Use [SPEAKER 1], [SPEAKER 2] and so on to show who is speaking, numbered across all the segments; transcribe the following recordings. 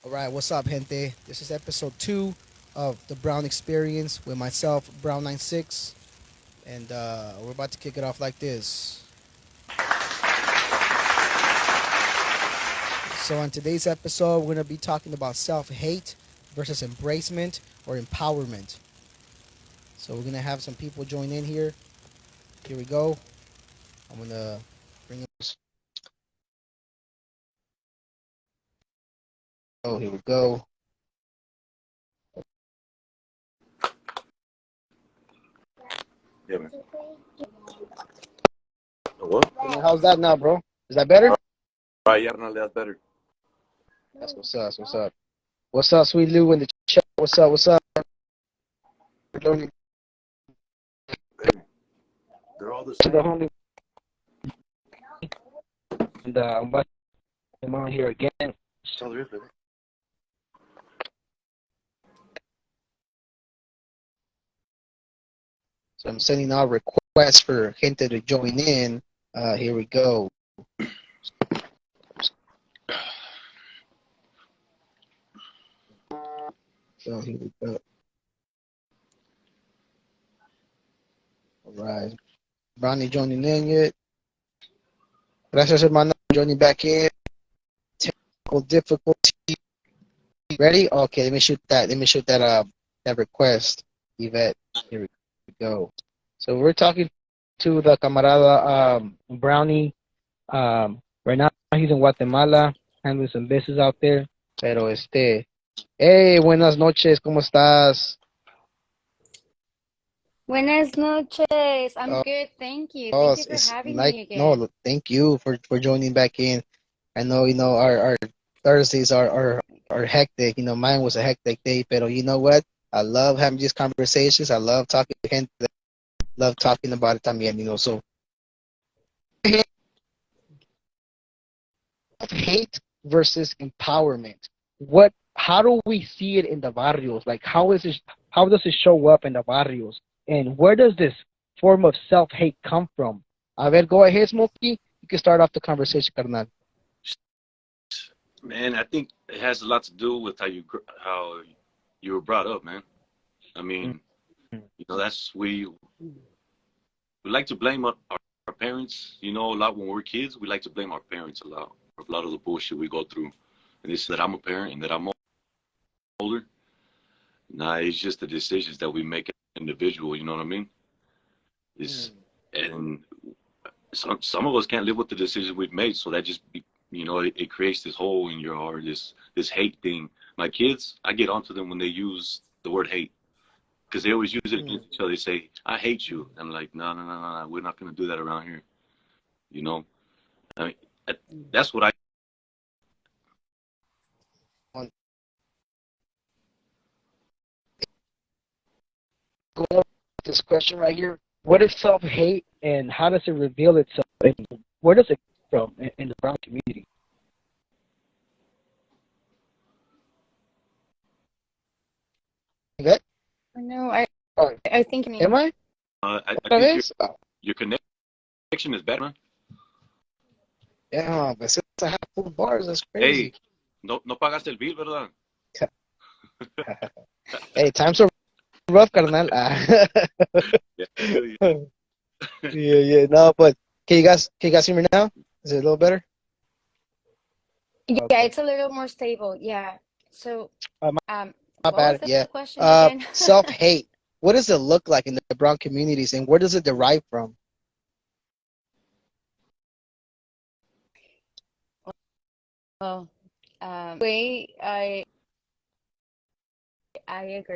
[SPEAKER 1] All right, what's up, gente? This is episode 2 of the Brown Experience with myself, Brown96, and we're about to kick it off like this. So, on today's episode, we're going to be talking about self hate versus embracement or empowerment. So, we're going to have some people join in here. Here we go. I'm going to bring it. Oh, here we go.
[SPEAKER 2] Yeah, man. What?
[SPEAKER 1] How's that now, bro? Is that better?
[SPEAKER 2] All right, yeah, no, that's better.
[SPEAKER 1] That's what's up. That's what's up. What's up, Sweet Lou in the chat? What's up? What's up? To
[SPEAKER 2] They're all the
[SPEAKER 1] the
[SPEAKER 2] same.
[SPEAKER 1] homie. And I'm about to come on here again.
[SPEAKER 2] That's all there is, baby.
[SPEAKER 1] So I'm sending out requests for gente to join in. Here we go. So here we go. All right. Brownie joining in yet? Gracias, hermano. Joining back in. Technical difficulty. Ready? Okay, let me shoot that. Let me shoot that request, Yvette. Here we go. So we're talking to the camarada Brownie. Right now he's in Guatemala, handling some business out there. Pero hey, buenas noches, ¿cómo estás?
[SPEAKER 3] Buenas noches. I'm
[SPEAKER 1] Oh,
[SPEAKER 3] good, thank you.
[SPEAKER 1] oh,
[SPEAKER 3] Thank you
[SPEAKER 1] it's,
[SPEAKER 3] for
[SPEAKER 1] it's
[SPEAKER 3] having
[SPEAKER 1] like
[SPEAKER 3] me again.
[SPEAKER 1] no, thank you for joining back in. I know our Thursdays are hectic. Mine was a hectic day, pero you know what? I love having these conversations. I love talking to gente. Love talking about it también. So hate versus empowerment. How do we see it in the barrios? Like how does it show up in the barrios? And where does this form of self-hate come from? A ver, go ahead, Smokey. You can start off the conversation, carnal.
[SPEAKER 2] Man, I think it has a lot to do with how you were brought up, man. I mean, that's we like to blame our parents. A lot when we're kids, we like to blame our parents a lot for a lot of the bullshit we go through. And it's that I'm a parent and that I'm older. Nah, it's just the decisions that we make as an individual. You know what I mean? It's and some of us can't live with the decisions we've made, so that it creates this hole in your heart, this hate thing. My kids, I get onto them when they use the word hate because they always use it against each other. They say, "I hate you." I'm like, no, no, no, no, no. We're not gonna do that around here. You know, I mean, that's what I.
[SPEAKER 1] On go on with this question right here. What is self-hate and how does it reveal itself? And where does it come from in the brown community? That,
[SPEAKER 3] No, I
[SPEAKER 1] oh,
[SPEAKER 3] I think me.
[SPEAKER 1] am I?
[SPEAKER 2] I
[SPEAKER 1] Otra
[SPEAKER 2] think
[SPEAKER 1] vez? Oh,
[SPEAKER 2] your connection is better, man.
[SPEAKER 1] yeah, but since I have full bars, that's
[SPEAKER 2] Hey,
[SPEAKER 1] crazy.
[SPEAKER 2] no pagaste el bill, ¿verdad?
[SPEAKER 1] Hey, times are rough, carnal.
[SPEAKER 2] Yeah, I feel you.
[SPEAKER 1] Yeah. No, but can you guys hear me now? Is it a little better?
[SPEAKER 3] Yeah,
[SPEAKER 1] Okay.
[SPEAKER 3] it's a little more stable. Yeah. So,
[SPEAKER 1] My,
[SPEAKER 3] um,
[SPEAKER 1] my
[SPEAKER 3] what was
[SPEAKER 1] bad.
[SPEAKER 3] the
[SPEAKER 1] Yeah.
[SPEAKER 3] question again?
[SPEAKER 1] Self-hate. What does it look like in the brown communities, and where does it derive from?
[SPEAKER 3] Well, way I agree.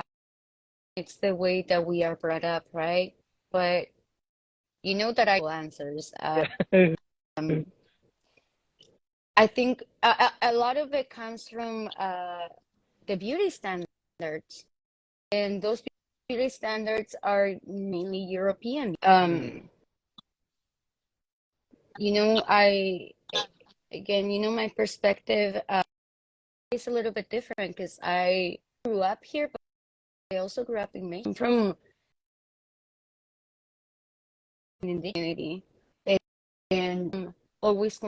[SPEAKER 3] It's the way that we are brought up, right? But you know that I answers. Um, I think a lot of it comes from the beauty standards. And those beauty standards are mainly European. I again, my perspective is a little bit different because I grew up here, but I also grew up in Maine from an indigenity, and always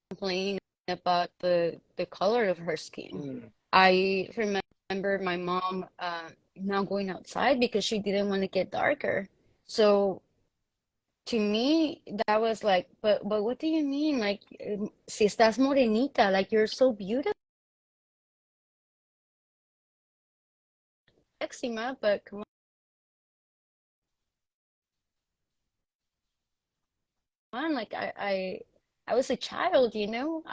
[SPEAKER 3] complain about the color of her skin. I remember my mom not going outside because she didn't want to get darker. So to me, that was like, but what do you mean? Like, si estás morenita, like you're so beautiful, eczema, but come on, like I was a child, you know.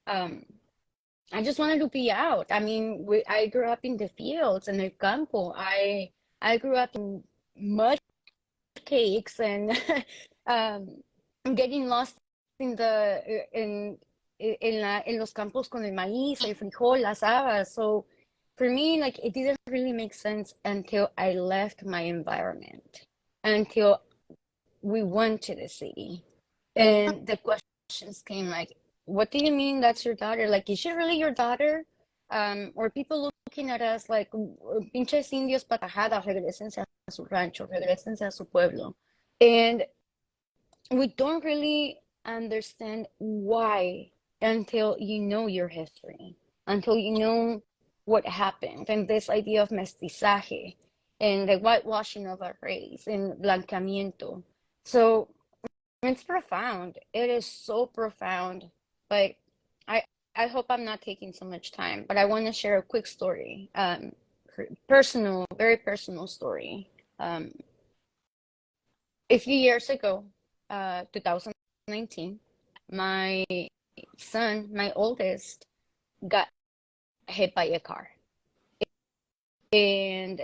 [SPEAKER 3] Um I just wanted to be out. I mean, I grew up in the fields and el campo. I grew up in mud cakes and um, getting lost in en los campos con el maíz, el frijol, las habas. So for me, like it didn't really make sense until I left my environment, until we went to the city, and the questions came like, "What do you mean that's your daughter? Like, is she really your daughter?" Or people looking at us like, pinches indios patajadas, regresense a su rancho, regresense a su pueblo. And we don't really understand why until you know your history, until you know what happened, and this idea of mestizaje and the whitewashing of our race and blanqueamiento. So it's profound. It is so profound. But I I hope I'm not taking so much time, but I want to share a quick story. Personal, very personal story. A few years ago, 2019, my son, my oldest, got hit by a car. And,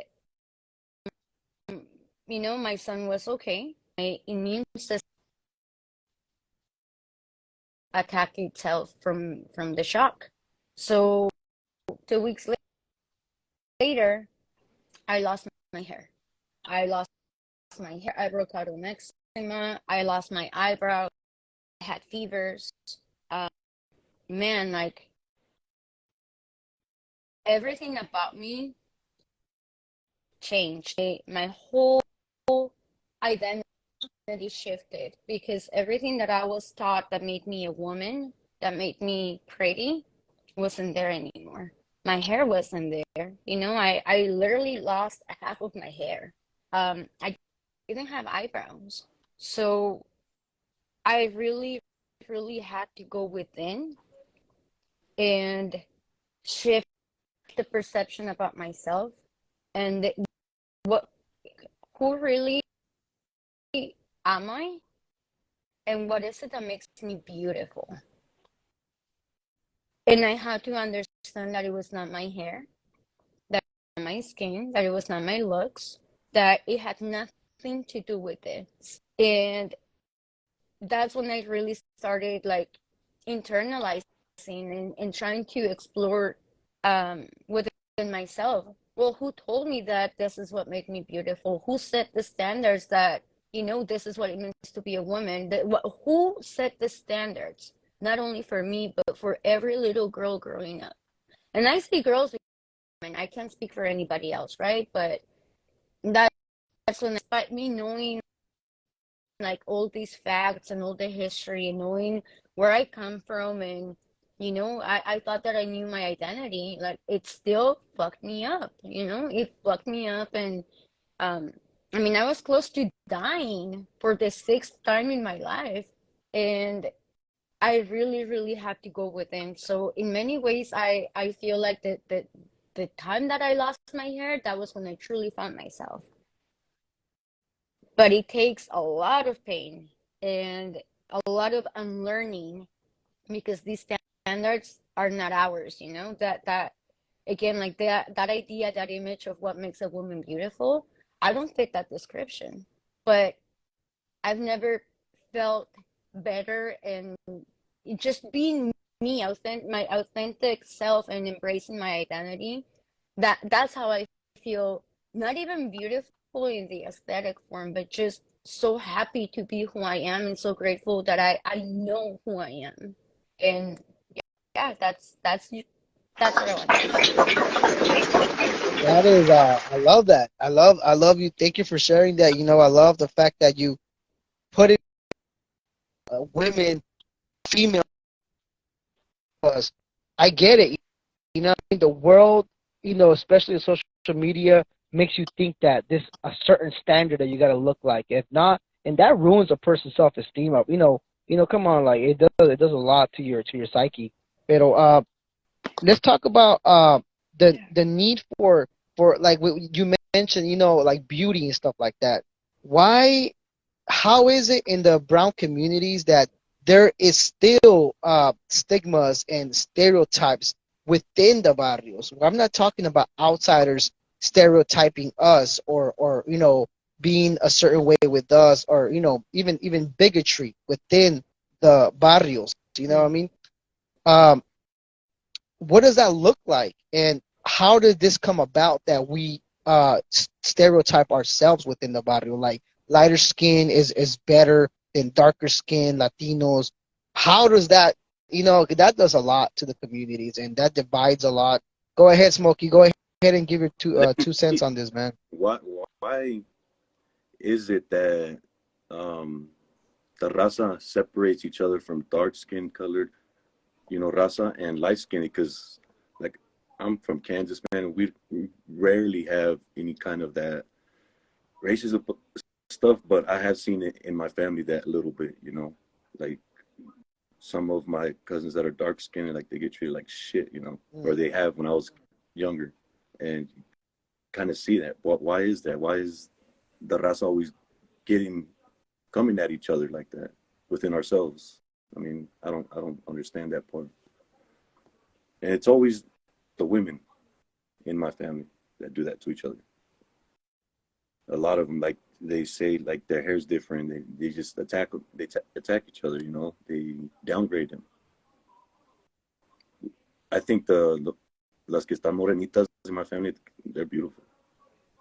[SPEAKER 3] you know, my son was okay. My immune system attacked itself from the shock. So 2 weeks later, I lost my hair. I lost my hair. I broke out on eczema. I lost my eyebrow. I had fevers. Man, like everything about me changed. My whole identity shifted because everything that I was taught that made me a woman, that made me pretty, wasn't there anymore. My hair wasn't there. You know, I literally lost half of my hair. I didn't have eyebrows. So I really, really had to go within and shift the perception about myself and what who really am I and what is it that makes me beautiful. And I had to understand that it was not my hair, that it was not my skin, that it was not my looks, that it had nothing to do with it. And that's when I really started like internalizing and trying to explore within myself. Well, who told me that this is what made me beautiful? Who set the standards that, you know, this is what it means to be a woman? Who set the standards? Not only for me, but for every little girl growing up. And I say girls, and I can't speak for anybody else, right? But that's when, despite me knowing like all these facts and all the history and knowing where I come from and you know, I thought that I knew my identity. Like it still fucked me up, you know, it fucked me up and I mean I was close to dying for the sixth time in my life. And I really, really had to go within. So in many ways I feel like the time that I lost my hair, that was when I truly found myself. But it takes a lot of pain and a lot of unlearning because these standards are not ours, you know, that again, like that idea, that image of what makes a woman beautiful, I don't fit that description. But I've never felt better and just being me, my authentic self and embracing my identity. That's how I feel, not even beautiful in the aesthetic form, but just so happy to be who I am and so grateful that I know who I am. And yeah, that's what I wanted to share.
[SPEAKER 1] That is, I love that. I love you. Thank you for sharing that. You know, I love the fact that you put it, women, female, because I get it. You know, the world, especially social media, makes you think that this a certain standard that you got to look like. If not, and that ruins a person's self-esteem. Up, come on, like it does a lot to your psyche. Pero let's talk about the need for like what you mentioned, like beauty and stuff like that. Why? How is it in the brown communities that there is still stigmas and stereotypes within the barrios? I'm not talking about outsiders stereotyping us or being a certain way with us, or even bigotry within the barrios. You know what I mean? Um, what does that look like, and how did this come about that we stereotype ourselves within the barrio, like lighter skin is better than darker skin, Latinos? How does that, that does a lot to the communities, and that divides a lot. Go ahead, Smokey, go ahead and give your two cents on this, man.
[SPEAKER 2] Why is it that the raza separates each other from dark skin colored, raza, and light skin? Because like I'm from Kansas, man, and we rarely have any kind of that racism stuff, but I have seen it in my family that little bit, like some of my cousins that are dark skinned, like they get treated like shit, or they have when I was younger, and kind of see that. Why is that? Why is the raza always coming at each other like that within ourselves? I mean, I don't understand that part. And it's always the women in my family that do that to each other. A lot of them, like they say, like their hair's different. They just attack each other. They downgrade them. I think the las que están morenitas in my family, they're beautiful.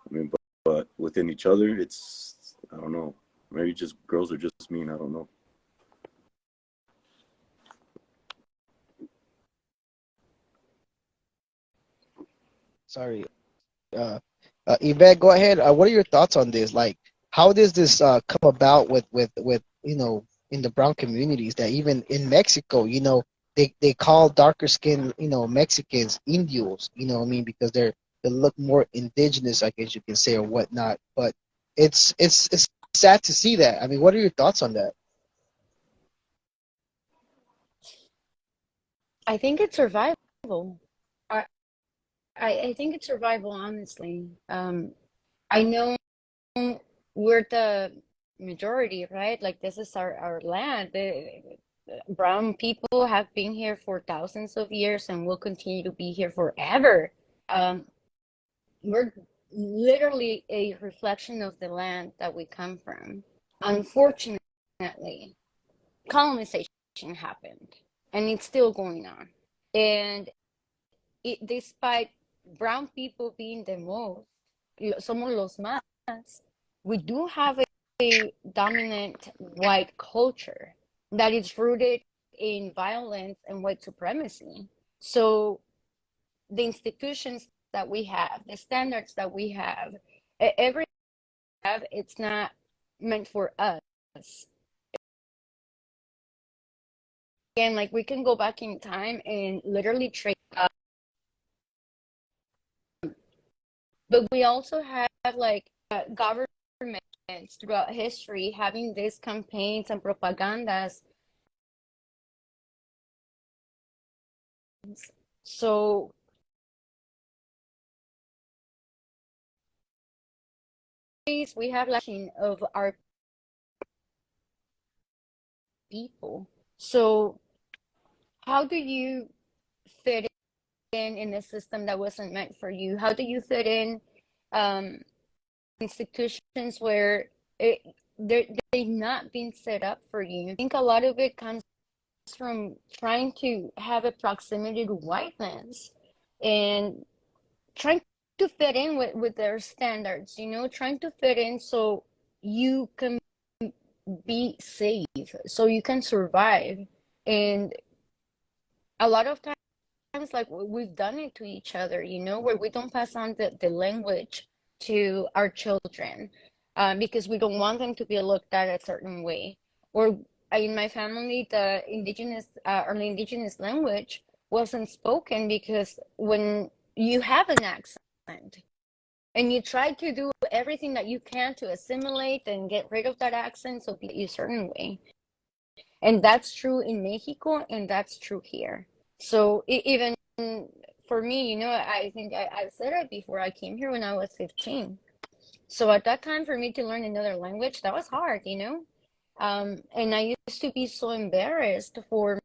[SPEAKER 2] I mean, but within each other, it's, I don't know. Maybe just girls are just mean. I don't know.
[SPEAKER 1] Sorry. Yvette, go ahead. What are your thoughts on this? Like, how does this come about with in the brown communities, that even in Mexico, they call darker skin, Mexicans Indios, what I mean, because they look more indigenous, I guess you can say, or whatnot. But it's sad to see that. I mean, what are your thoughts on that?
[SPEAKER 3] I think it's survival. I I think it's survival, honestly. I know we're the majority, right? Like this is our land. The brown people have been here for thousands of years and will continue to be here forever. Um, we're literally a reflection of the land that we come from. Unfortunately, colonization happened and it's still going on. And despite brown people being the most, somos los más, we do have a dominant white culture that is rooted in violence and white supremacy. So the institutions that we have, the standards that we have, everything we have, it's not meant for us. And like we can go back in time and literally trade up. But we also have like governments throughout history having these campaigns and propagandas. So we have like of our people. So how do you fit in a system that wasn't meant for you? How do you fit in um, institutions where they've not been set up for you? I think a lot of it comes from trying to have a proximity to whiteness and trying to fit in with their standards, trying to fit in so you can be safe, so you can survive. And a lot of times, like we've done it to each other, where we don't pass on the language to our children because we don't want them to be looked at a certain way. Or in my family, the indigenous language wasn't spoken because when you have an accent and you try to do everything that you can to assimilate and get rid of that accent so be a certain way. And that's true in Mexico and that's true here. So even for me, I think I said it before, I came here when I was 15. So at that time, for me to learn another language, that was hard. And I used to be so embarrassed for,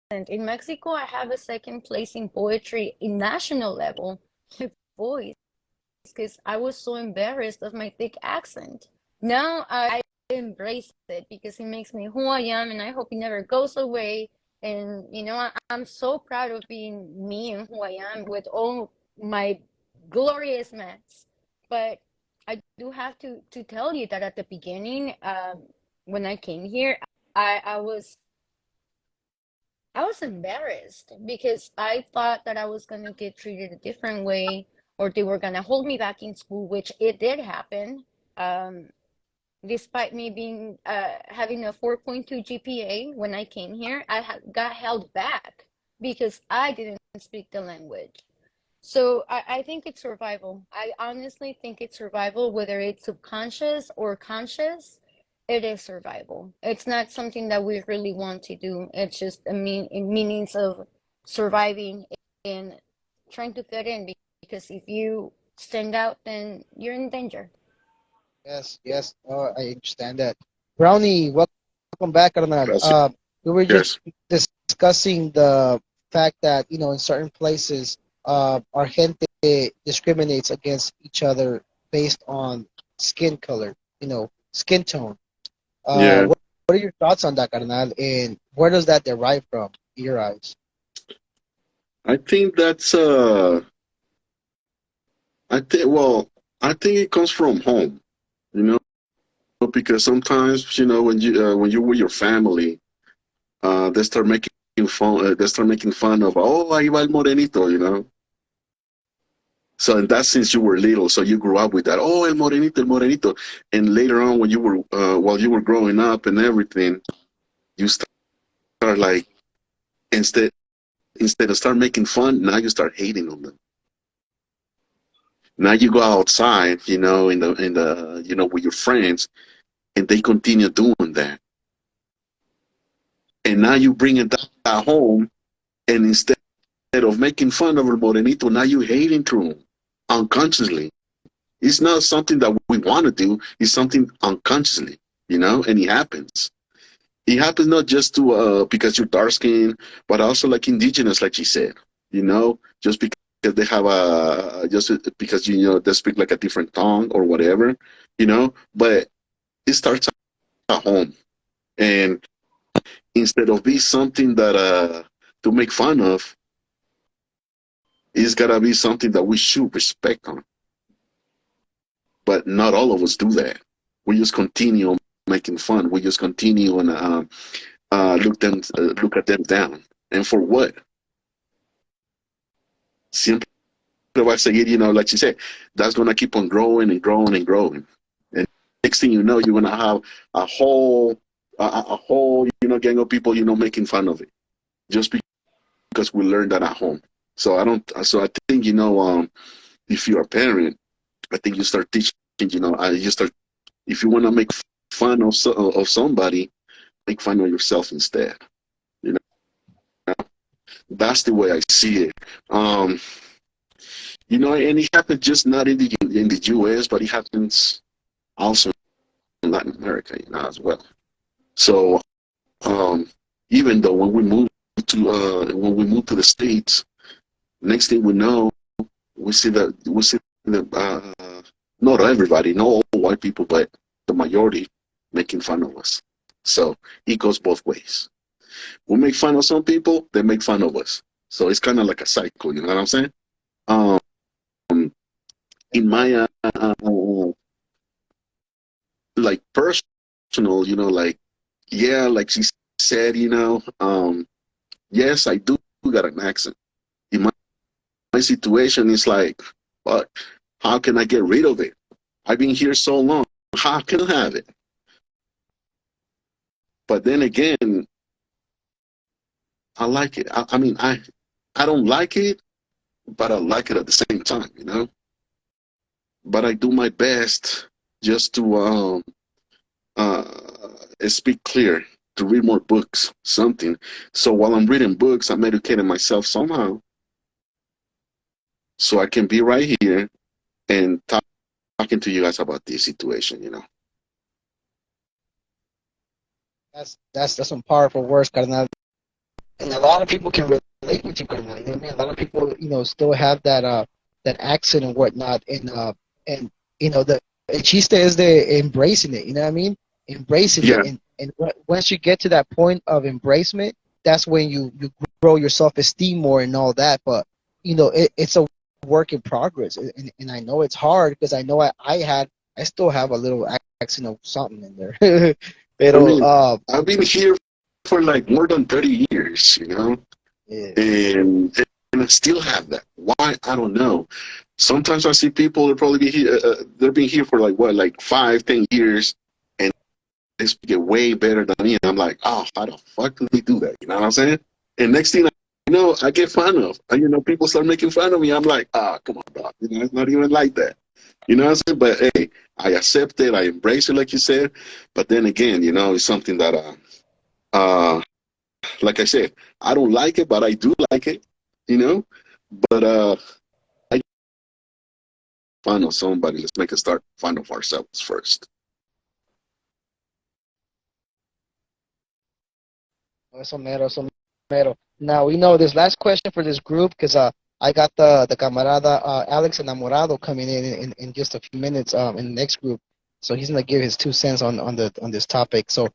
[SPEAKER 3] and in Mexico, I have a second place in poetry in national level with voice because I was so embarrassed of my thick accent. Now I embrace it because it makes me who I am, and I hope it never goes away. And I'm so proud of being me and who I am with all my glorious mess. But I do have to tell you that at the beginning, when I came here, I was embarrassed because I thought that I was gonna get treated a different way, or they were gonna hold me back in school, which it did happen. Um, Despite me being having a 4.2 GPA when I came here, got held back because I didn't speak the language. So I think it's survival. I honestly think it's survival, whether it's subconscious or conscious. It is survival. It's not something that we really want to do. It's just meanings of surviving and trying to fit in. Because if you stand out, then you're in danger.
[SPEAKER 1] Yes, yes. I understand that. Brownie, welcome back, Arnal.
[SPEAKER 4] Gracias.
[SPEAKER 1] We were just
[SPEAKER 4] Yes.
[SPEAKER 1] discussing the fact that, in certain places, our gente discriminates against each other based on skin color, skin tone.
[SPEAKER 4] Yeah.
[SPEAKER 1] What are your thoughts on that, Carnal? And where does that derive from, in your eyes?
[SPEAKER 4] I think that's I think it comes from home, you know, because sometimes, when you with your family, they start making fun of, oh, ahí va el morenito. So in that sense, you were little, so you grew up with that. Oh, el morenito. And later on, when while you were growing up and everything, you start like, instead instead of start making fun, now you start hating on them. Now you go outside, with your friends, and they continue doing that. And now you bring it at home, and instead of making fun of el morenito, now you hating through him unconsciously. It's not something that we want to do. It's something unconsciously, and it happens. It happens not just to because you're dark skinned, but also like indigenous, like she said, just because they have just because they speak like a different tongue or whatever, But it starts at home, and instead of be something that to make fun of, it's gotta be something that we should respect on. But not all of us do that. We just continue making fun. We just continue and look at them down. And for what? Siempre va a seguir, like you said, that's gonna keep on growing and growing and growing. And next thing you know, you're gonna have a whole gang of people, making fun of it, just because we learned that at home. So I think, if you're a parent, I think you start teaching, if you want to make fun of somebody, make fun of yourself instead. You know, that's the way I see it. And it happens just not in the U.S., but it happens also in Latin America, as well. So even though when we move to the States, next thing we know, we see that not everybody, not all white people, but the majority making fun of us. So it goes both ways. We make fun of some people, they make fun of us. So it's kind of like a cycle, you know what I'm saying? In my like personal, like she said, yes, I do got an accent. In my situation, it's like, but how can I get rid of it? I've been here so long. How can I have it? But then again, I like it. I mean, I don't like it, but I like it at the same time, you know. But I do my best just to uh, speak clear, to read more books, something. So while I'm reading books, I'm educating myself somehow, so I can be right here and talking to you guys about this situation, you know.
[SPEAKER 1] That's some powerful words, Carnal. And a lot of people can relate with you, Carnal. You know what I mean? A lot of people, still have that accent and whatnot, and the chiste is the embracing it. You know what I mean? Embracing
[SPEAKER 4] Yeah,
[SPEAKER 1] it, and once you get to that point of embracement, that's when you grow your self esteem more and all that. But it's a work in progress, and I know it's hard because I know I still have a little accent of something in there.
[SPEAKER 4] I
[SPEAKER 1] Pero
[SPEAKER 4] mean, I've been here for like more than 30 years, you know,
[SPEAKER 1] yeah.
[SPEAKER 4] and I still have that. Why? I don't know. Sometimes I see people that probably be here, they've been here for like what, like 5, 10 years, and they speak it way better than me. And I'm like, oh, how the fuck did they do that? You know what I'm saying? And next thing I know, I get fun of. People start making fun of me. I'm like, ah, come on, dog. It's not even like that. You know what I'm saying? But hey, I accept it. I embrace it, like you said. But then again, it's something that, uh, like I said, I don't like it, but I do like it. You know. But I fun of somebody. Let's make a start fun of ourselves first.
[SPEAKER 1] Eso mero, eso mero. Now we know this last question for this group because I got the camarada Alex Enamorado coming in just a few minutes in the next group, so he's gonna give his 2 cents on this topic. So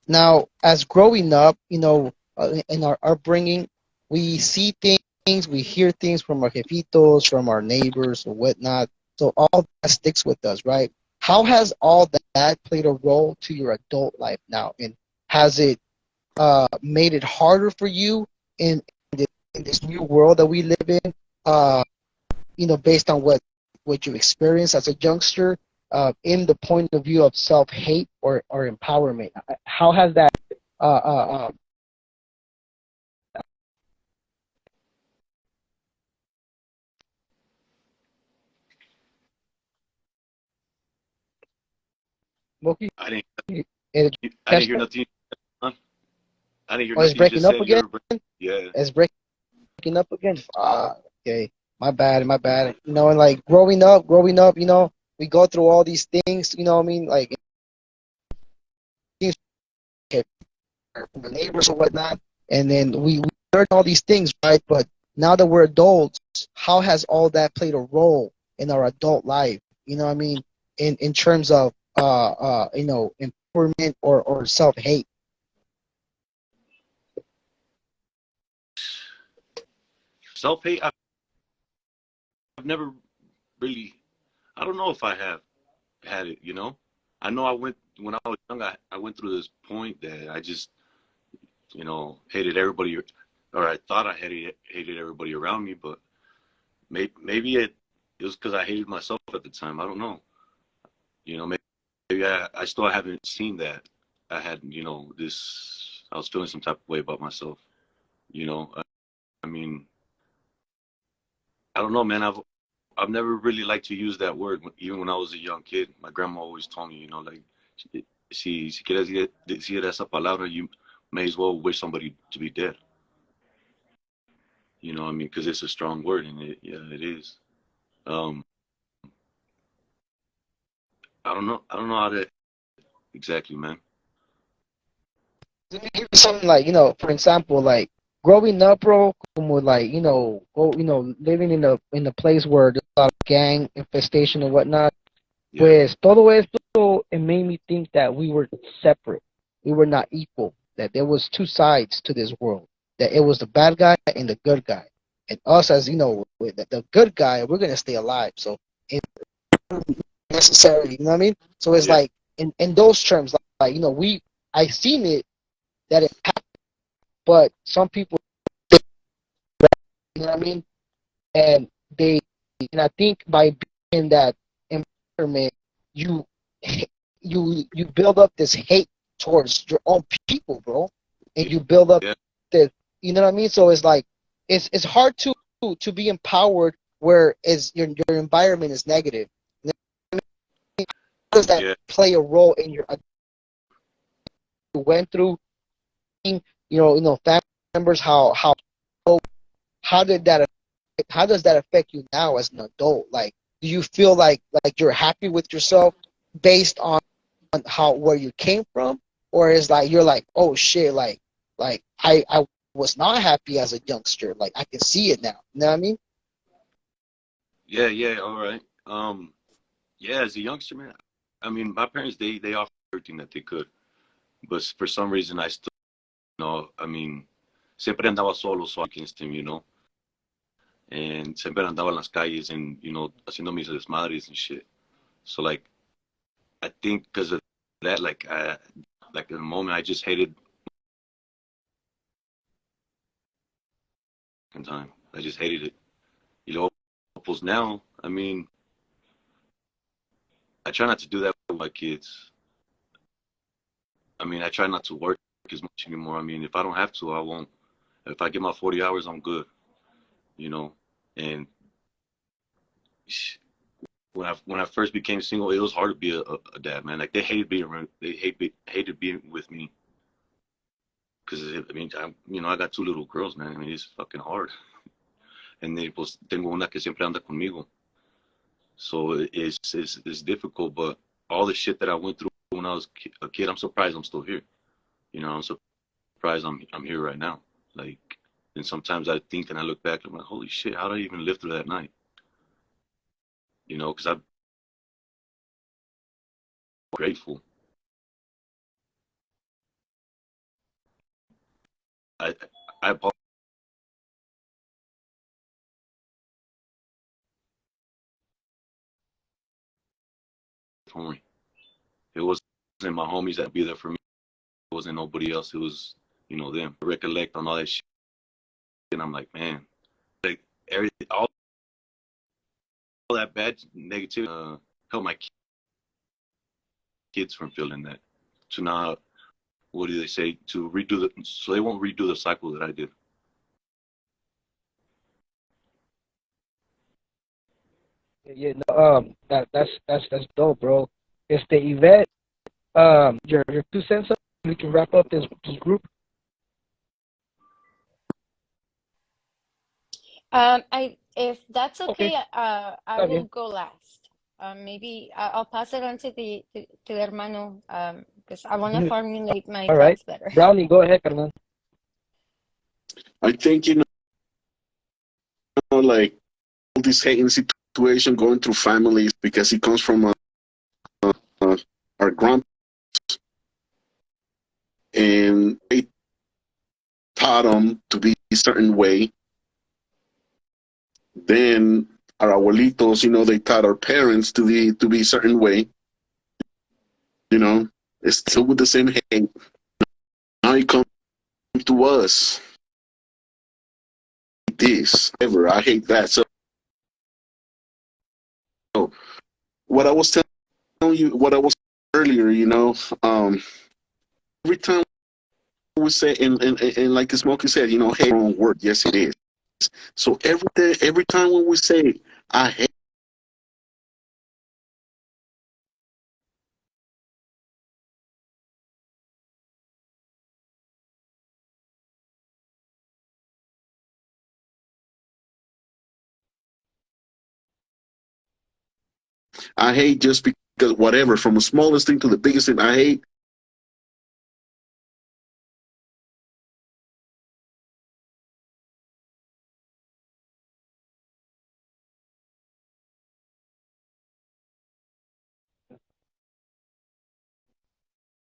[SPEAKER 1] now as growing up, in our upbringing, we see things, we hear things from our jefitos, from our neighbors or whatnot. So all that sticks with us, right? How has all that played a role to your adult life now, and has it made it harder for you in this new world that we live in, based on what you experienced as a youngster, in the point of view of self-hate or empowerment? How has that Moki,
[SPEAKER 2] I didn't.
[SPEAKER 1] it
[SPEAKER 2] I didn't
[SPEAKER 1] catch
[SPEAKER 2] hear
[SPEAKER 1] that?
[SPEAKER 2] nothing. Huh? I didn't hear
[SPEAKER 1] Oh, it's
[SPEAKER 2] nothing you
[SPEAKER 1] breaking
[SPEAKER 2] just
[SPEAKER 1] up
[SPEAKER 2] said.
[SPEAKER 1] again?
[SPEAKER 2] Yeah.
[SPEAKER 1] It's breaking up again? Okay. My bad, my bad. And like growing up, we go through all these things, you know what I mean? Like things from the neighbors or whatnot. And then we learn all these things, right? But now that we're adults, how has all that played a role in our adult life? You know what I mean? In terms of empowerment or self hate.
[SPEAKER 2] Self hate. I've never really. I don't know if I have had it. I know I went when I was young. I went through this point that I just hated everybody, or I thought I hated everybody around me. But maybe it was because I hated myself at the time. I don't know. Maybe I still haven't seen that. I had this. I was feeling some type of way about myself. You know. I mean, I don't know, man. I've never really liked to use that word, even when I was a young kid. My grandma always told me, like, si quieres decir esa palabra, you may as well wish somebody to be dead. You know what I mean? Because it's a strong word, and it is. Um, I don't know. I don't know how to exactly, man.
[SPEAKER 1] Let me give you something like, for example, like growing up, bro, como like, living in a place where there's a lot of gang infestation and whatnot.
[SPEAKER 2] Yeah.
[SPEAKER 1] Pues todo esto, it made me think that we were separate. We were not equal. That there was two sides to this world. That it was the bad guy and the good guy. And us as, with the good guy, we're gonna stay alive. So it's necessary, you know what I mean? So it's
[SPEAKER 2] Yeah.
[SPEAKER 1] like in those terms, like I seen it that it happened, but some people, you know what I mean? And I think by being in that environment, you you build up this hate towards your own people, bro, and you build up
[SPEAKER 2] Yeah.
[SPEAKER 1] this You know what I mean? So it's like it's hard to be empowered where is your environment is negative. You know what I mean? How does that
[SPEAKER 2] Yeah.
[SPEAKER 1] play a role in your you went through? Family members. How did that how does that affect you now as an adult? Like, do you feel like you're happy with yourself based on how where you came from, or is like you're like, oh shit, like I was not happy as a youngster. Like I can see it now. You know what I mean?
[SPEAKER 2] Yeah, all right. Yeah, as a youngster, man, I mean, my parents, they offered everything that they could, but for some reason, I still, I mean, siempre andaba solo, so against him, and siempre andaba en las calles and, haciendo mis desmadres and shit. So, like, I think because of that, like in the moment, I just hated time. I just hated it. Pues now, I mean, I try not to do that with my kids. I mean, I try not to work as much anymore. I mean, if I don't have to, I won't. If I get my 40 hours, I'm good, And when I first became single, it was hard to be a dad, man. Like they hated being around, hated being with me because I mean, I got two little girls, man. I mean, it's fucking hard. And then pues tengo una que siempre anda conmigo, so it's difficult. But all the shit that I went through when I was a kid, I'm surprised I'm still here. I'm surprised I'm here right now. Like, and sometimes I think and I look back, I'm like, holy shit, how did I even live through that night? Because I'm grateful. I apologize for me. It wasn't my homies that be there for me. It wasn't nobody else. It was, them. I recollect on all that shit, and I'm like, man, like all that bad negativity help my kids from feeling that. To not, what do they say? To redo so they won't redo the cycle that I did.
[SPEAKER 1] Yeah, no, that's dope, bro. If the event, your 2 cents, we can wrap up this group.
[SPEAKER 3] If that's okay,
[SPEAKER 1] Okay,
[SPEAKER 3] I
[SPEAKER 1] está
[SPEAKER 3] will
[SPEAKER 1] bien.
[SPEAKER 3] go last. Maybe I'll pass it on to the hermano, because I want to formulate my
[SPEAKER 1] All right,
[SPEAKER 3] thoughts better.
[SPEAKER 1] Brownie, go ahead, carnal.
[SPEAKER 4] I think, like all this hating situation going through families because it comes from our grandpa, and they taught them to be a certain way. Then our abuelitos, they taught our parents to be a certain way. It's still with the same hate. Now it comes to us. This ever, I hate that. So what I was telling you, what I was earlier, every time we say, and like Smokey said, hate wrong word. Yes, it is. So every time when we say I hate, just because whatever, from the smallest thing to the biggest thing, I hate.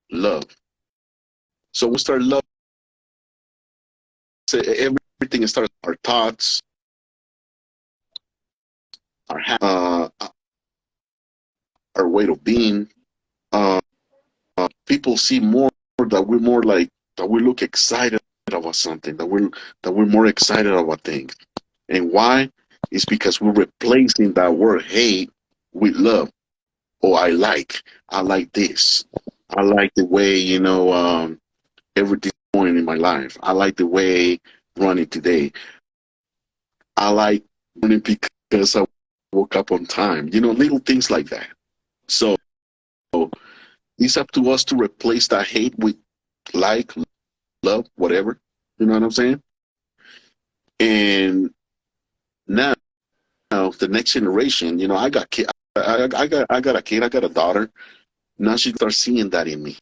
[SPEAKER 4] Love. So we start love. Everything starts our thoughts, our way of being. Uh, People see more that we're more like that. We look excited about something. That we're more excited about things. And why? It's because we're replacing that word hate with love. Oh, I like this. I like the way everything's going in my life. I like the way running today. I like running because I woke up on time. Little things like that. So it's up to us to replace that hate with like, love, whatever. You know what I'm saying? And now the next generation, I got kid, I got a kid, I got a daughter. Now she starts seeing that in me.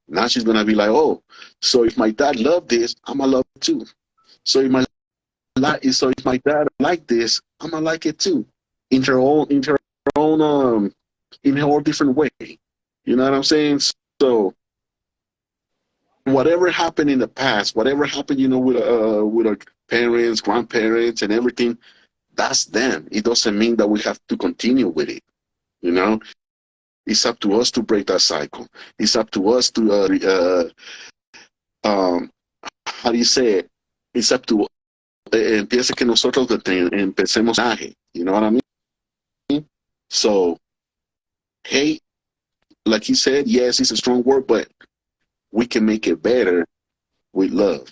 [SPEAKER 4] Now she's gonna be like, oh, so if my dad loved this, I'm gonna love it too. So if my dad like this, I'm gonna like it too. In her own in her own different way. You know what I'm saying? So whatever happened in the past, whatever happened, with our parents, grandparents, and everything, that's them. It doesn't mean that we have to continue with it. You know, it's up to us to break that cycle. It's up to us to, how do you say it? It's up to, empieza que nosotros empecemos a, you know what I mean? So, hate, like he said, yes, it's a strong word, but we can make it better with love,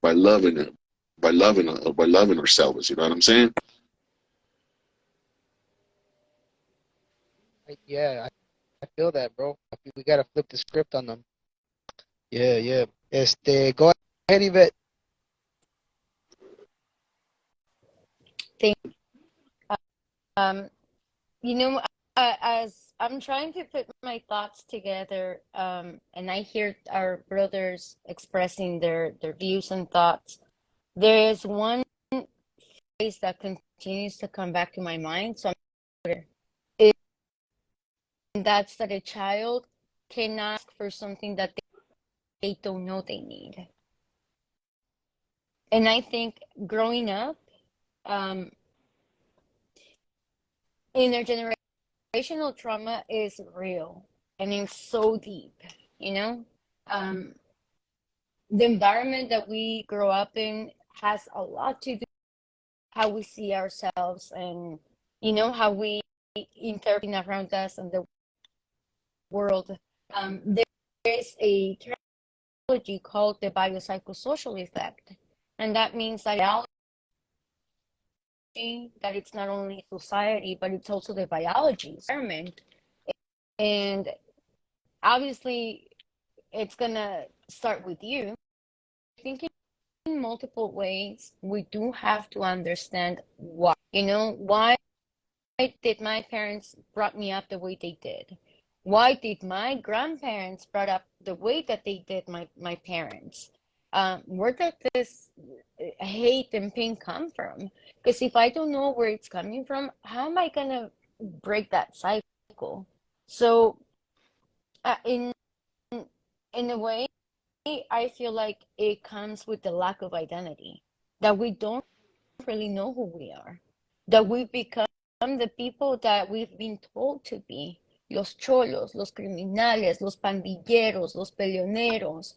[SPEAKER 4] by loving it, by loving ourselves. You know what I'm saying?
[SPEAKER 1] Yeah, I feel that, bro. I feel we gotta flip the script on them. Yeah, yeah. Go ahead, Yvette.
[SPEAKER 3] Um, as I'm trying to put my thoughts together, and I hear our brothers expressing their views and thoughts, there is one phrase that continues to come back to my mind. So that's that a child can ask for something that they don't know they need. And I think growing up, intergenerational trauma is real and it's so deep, you know? The environment that we grow up in has a lot to do with how we see ourselves and, how we interpret around us and the world. There is a terminology called the biopsychosocial effect, and that means that it's not only society, but it's also the biology environment. And obviously, it's gonna start with you. I think in multiple ways, we do have to understand why. Why did my parents brought me up the way they did? Why did my grandparents brought up the way that they did my parents? Where did this hate and pain come from? Because if I don't know where it's coming from, how am I gonna break that cycle? So, in a way, I feel like it comes with the lack of identity, that we don't really know who we are, that we become the people that we've been told to be. Los cholos, los criminales, los pandilleros, los peleoneros,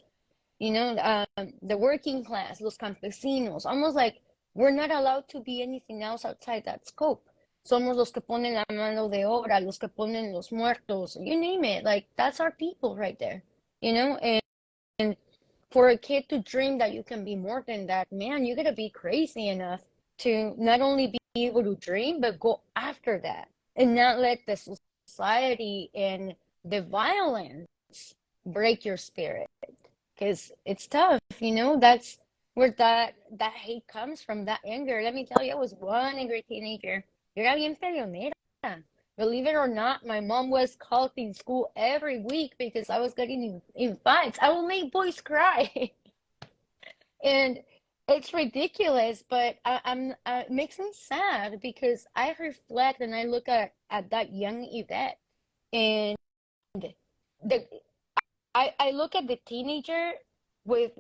[SPEAKER 3] the working class, los campesinos, almost like we're not allowed to be anything else outside that scope. Somos los que ponen la mano de obra, los que ponen los muertos, you name it. Like, that's our people right there, and for a kid to dream that you can be more than that, man, you gotta be crazy enough to not only be able to dream, but go after that and not let the society and the violence break your spirit. Because it's tough, that's where that hate comes from, that anger. Let me tell you, I was one angry teenager. Yo era bien peleonera. Believe it or not, my mom was called in school every week because I was getting in fights. I will make boys cry. And it's ridiculous, but it makes me sad because I reflect and I look at that young Yvette, and the I look at the teenager with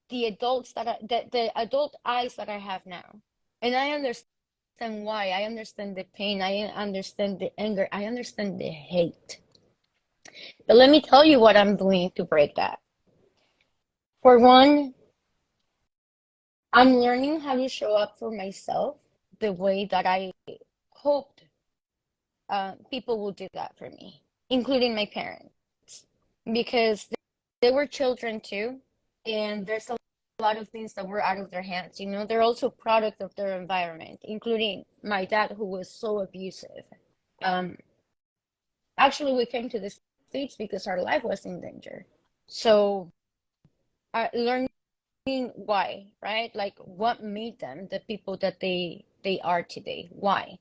[SPEAKER 3] the the adult eyes that I have now, and I understand why. I understand the pain. I understand the anger. I understand the hate. But let me tell you what I'm doing to break that. For one, I'm learning how to show up for myself the way that I hoped people would do that for me, including my parents, because they were children too, and there's a lot of things that were out of their hands. You know, they're also product of their environment, including my dad, who was so abusive. Um, Actually, we came to the States because our life was in danger. So, learning why, right? Like, what made them the people that they are today? Why?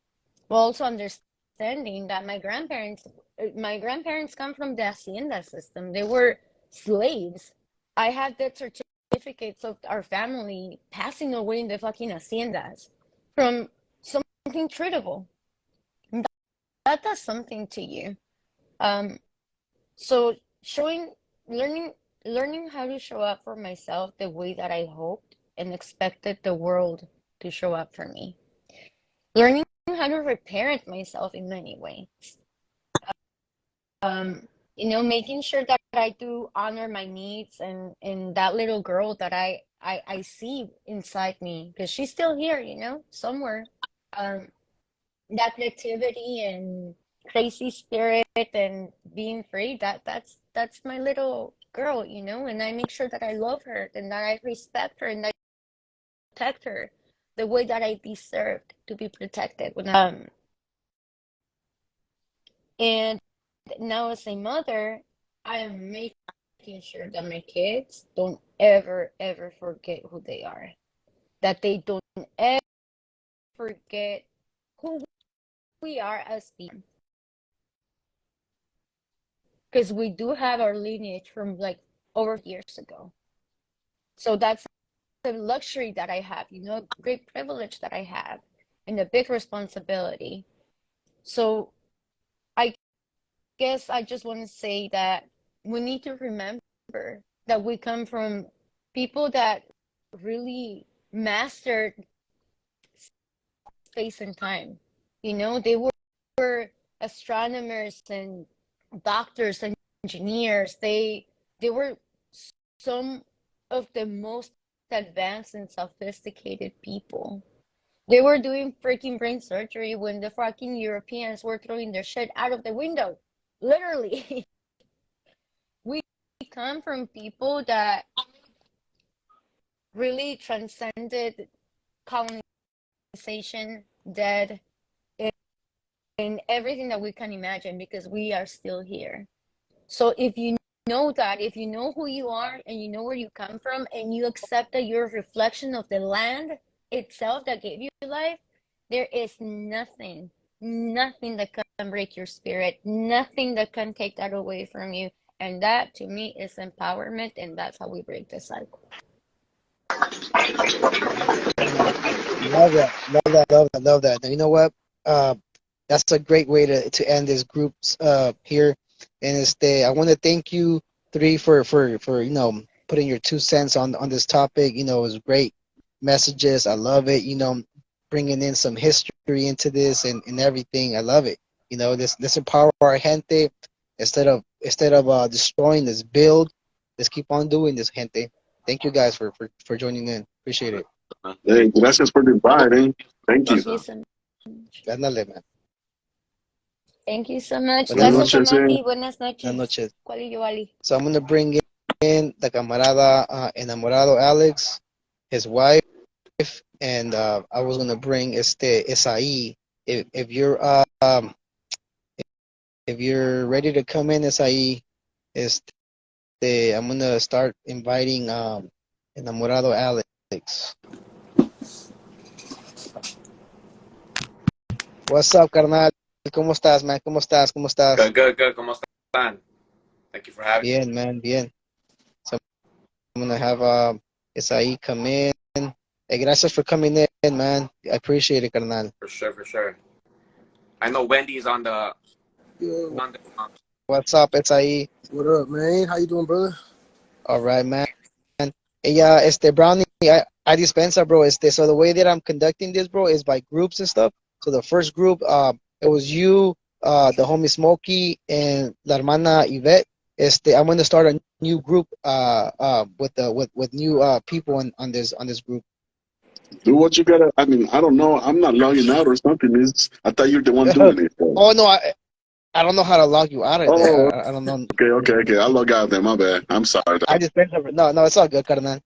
[SPEAKER 3] Well, also understanding that my grandparents come from the hacienda system. They were slaves. I have death certificates of our family passing away in the fucking haciendas from something treatable. That does something to you. Um, so showing, learning, learning how to show up for myself the way that I hoped and expected the world to show up for me. Learning how to reparent myself in many ways. Making sure that I do honor my needs and that little girl that I see inside me, because she's still here, somewhere. Um, that creativity and crazy spirit and being free, that's my little girl, and I make sure that I love her and that I respect her and that I protect her the way that I deserved to be protected and now as a mother, I am making sure that my kids don't ever ever forget who they are, that they don't ever forget who we are as people, because we do have our lineage from like over years ago. So that's the luxury that I have, great privilege that I have, and a big responsibility. So I guess I just want to say that we need to remember that we come from people that really mastered space and time. They were astronomers and doctors and engineers. They were some of the most advanced and sophisticated people. They were doing freaking brain surgery when the fucking Europeans were throwing their shit out of the window. Literally. We come from people that really transcended colonization, death, and everything that we can imagine, because we are still here. So if you know that, if you know who you are and you know where you come from and you accept that you're a reflection of the land itself that gave you life, there is nothing that can break your spirit, nothing that can take that away from you. And that to me is empowerment, and that's how we break the cycle.
[SPEAKER 1] Love that. Love that. Love that. Love that. And you know what? That's a great way to end this group here. And I want to thank you three for putting your 2 cents on this topic. It was great messages. I love it. Bringing in some history into this and everything. I love it. Let's empower our gente instead of destroying this build. Let's keep on doing this, gente. Thank you guys for joining in. Appreciate it.
[SPEAKER 4] Hey, gracias por the invite, eh? Thank you.
[SPEAKER 3] Thank you so much.
[SPEAKER 1] Ándale, man.
[SPEAKER 3] Thank you so much.
[SPEAKER 1] Buenas
[SPEAKER 3] Gracias,
[SPEAKER 4] noches,
[SPEAKER 3] Amati. Buenas noches.
[SPEAKER 1] Buenas noches.
[SPEAKER 3] Kuali Yuali.
[SPEAKER 1] So I'm going to bring in the camarada enamorado Alex, his wife, and I was going to bring Esai. If you're ready to come in, Esai, I'm going to start inviting enamorado Alex. What's up, carnal? ¿Cómo estás, man? ¿Cómo estás?
[SPEAKER 5] Good. ¿Cómo están? Thank you for having me.
[SPEAKER 1] Bien, man, bien. So I'm going to have Esai come in. Hey, gracias for coming in, man. I appreciate it, carnal.
[SPEAKER 5] For sure. I know Wendy's on the...
[SPEAKER 6] Yeah.
[SPEAKER 1] What's up, Esai?
[SPEAKER 6] What up, man? How you doing, brother?
[SPEAKER 1] All right, man. Hey, Brownie, I dispensa, bro. So the way that I'm conducting this, bro, is by groups and stuff. So the first group, it was you, the homie Smokey, and la hermana Yvette. I'm going to start a new group with new people on this group.
[SPEAKER 4] Do what you gotta. I mean, I don't know. I'm not logging out or something. I thought you're the one doing it. So.
[SPEAKER 1] Oh no, I don't know how to log you out of there. I don't know.
[SPEAKER 4] Okay. I'll log out then. My bad. I'm sorry.
[SPEAKER 1] I dispensa. No, it's all good, carnal.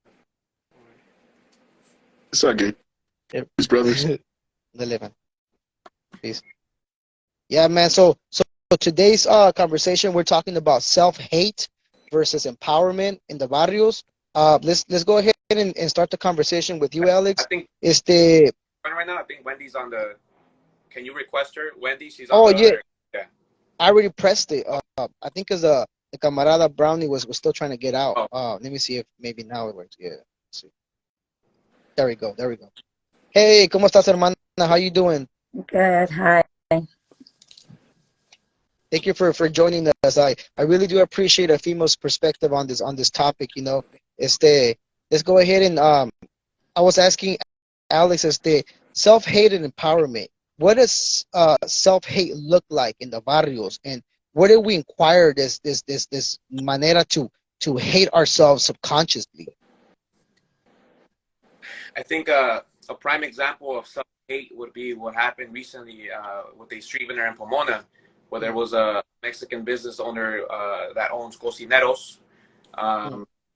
[SPEAKER 4] It's okay.
[SPEAKER 1] Yep.
[SPEAKER 4] His brothers.
[SPEAKER 1] The living. Peace. Yeah, man. So today's conversation, we're talking about self-hate versus empowerment in the barrios. Let's go ahead and start the conversation with you,
[SPEAKER 5] I
[SPEAKER 1] Alex.
[SPEAKER 5] think
[SPEAKER 1] Este,
[SPEAKER 5] right now, I think Wendy's on the. Can you request her? Wendy, she's on
[SPEAKER 1] oh
[SPEAKER 5] the
[SPEAKER 1] yeah,
[SPEAKER 5] other. Yeah.
[SPEAKER 1] I already pressed it. I think because the camarada Brownie was still trying to get out.
[SPEAKER 5] Oh.
[SPEAKER 1] Let me see if maybe now it works. Yeah. Let's see. There we go. Hey, ¿cómo estás, hermana? How you doing?
[SPEAKER 7] Good. Hi.
[SPEAKER 1] Thank you for joining us. I really do appreciate a female's perspective on this topic. You know, let's go ahead and I was asking Alex, self-hate and empowerment. What does self-hate look like in the barrios, and where do we inquire this manera to hate ourselves subconsciously?
[SPEAKER 5] I think a prime example of self-hate would be what happened recently with a street vendor in Pomona, where there was a Mexican business owner that owns cocineros.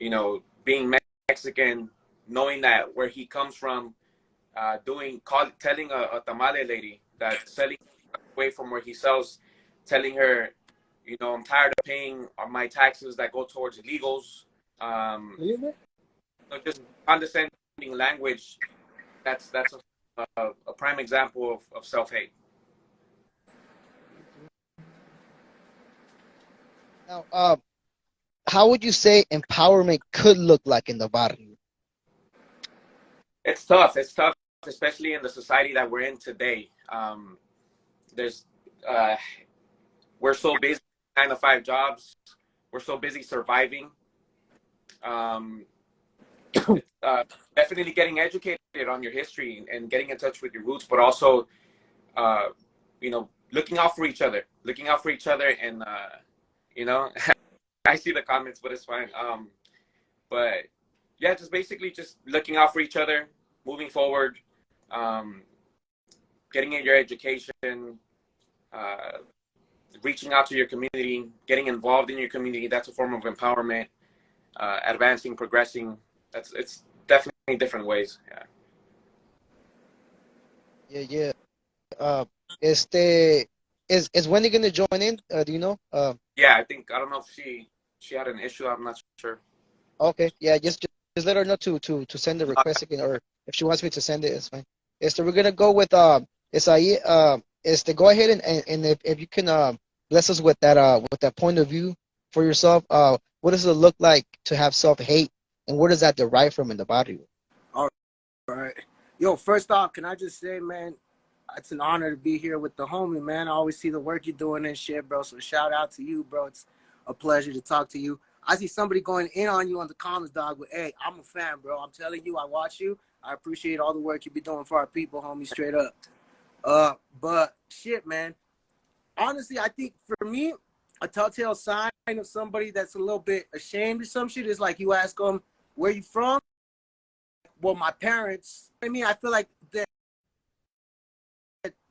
[SPEAKER 5] You know, being Mexican, knowing that where he comes from, telling a tamale lady that's selling away from where he sells, telling her, you know, I'm tired of paying my taxes that go towards illegals. So just condescending language. That's a prime example of self-hate.
[SPEAKER 1] Now, how would you say empowerment could look like in the barrio?
[SPEAKER 5] It's tough, especially in the society that we're in today. We're so busy, 9-to-5 jobs. We're so busy surviving. Definitely getting educated on your history and getting in touch with your roots, but also, you know, looking out for each other, and, you know, I see the comments, but it's fine. But yeah, just basically just looking out for each other, moving forward, getting in your education, reaching out to your community, getting involved in your community. That's a form of empowerment. Advancing, progressing. It's definitely different ways.
[SPEAKER 1] Yeah. Is Wendy gonna join in? Do you know?
[SPEAKER 5] Yeah, I don't know if she had an issue. I'm not sure.
[SPEAKER 1] Okay. Yeah, just let her know to send the request again, or if she wants me to send it, it's fine. We're gonna go with Isai. Go ahead and if you can bless us with that point of view for yourself. What does it look like to have self-hate, and where does that derive from in the barrio?
[SPEAKER 6] All right. Yo, first off, can I just say, man, it's an honor to be here with the homie, man. I always see the work you're doing and shit, bro. So shout out to you, bro. It's a pleasure to talk to you. I see somebody going in on you on the comments, dog, but hey, I'm a fan, bro. I'm telling you, I watch you. I appreciate all the work you be doing for our people, homie, straight up. But shit, man. Honestly, I think for me, a telltale sign of somebody that's a little bit ashamed or some shit is like you ask them, where you from? Well, my parents. I mean, I feel like they're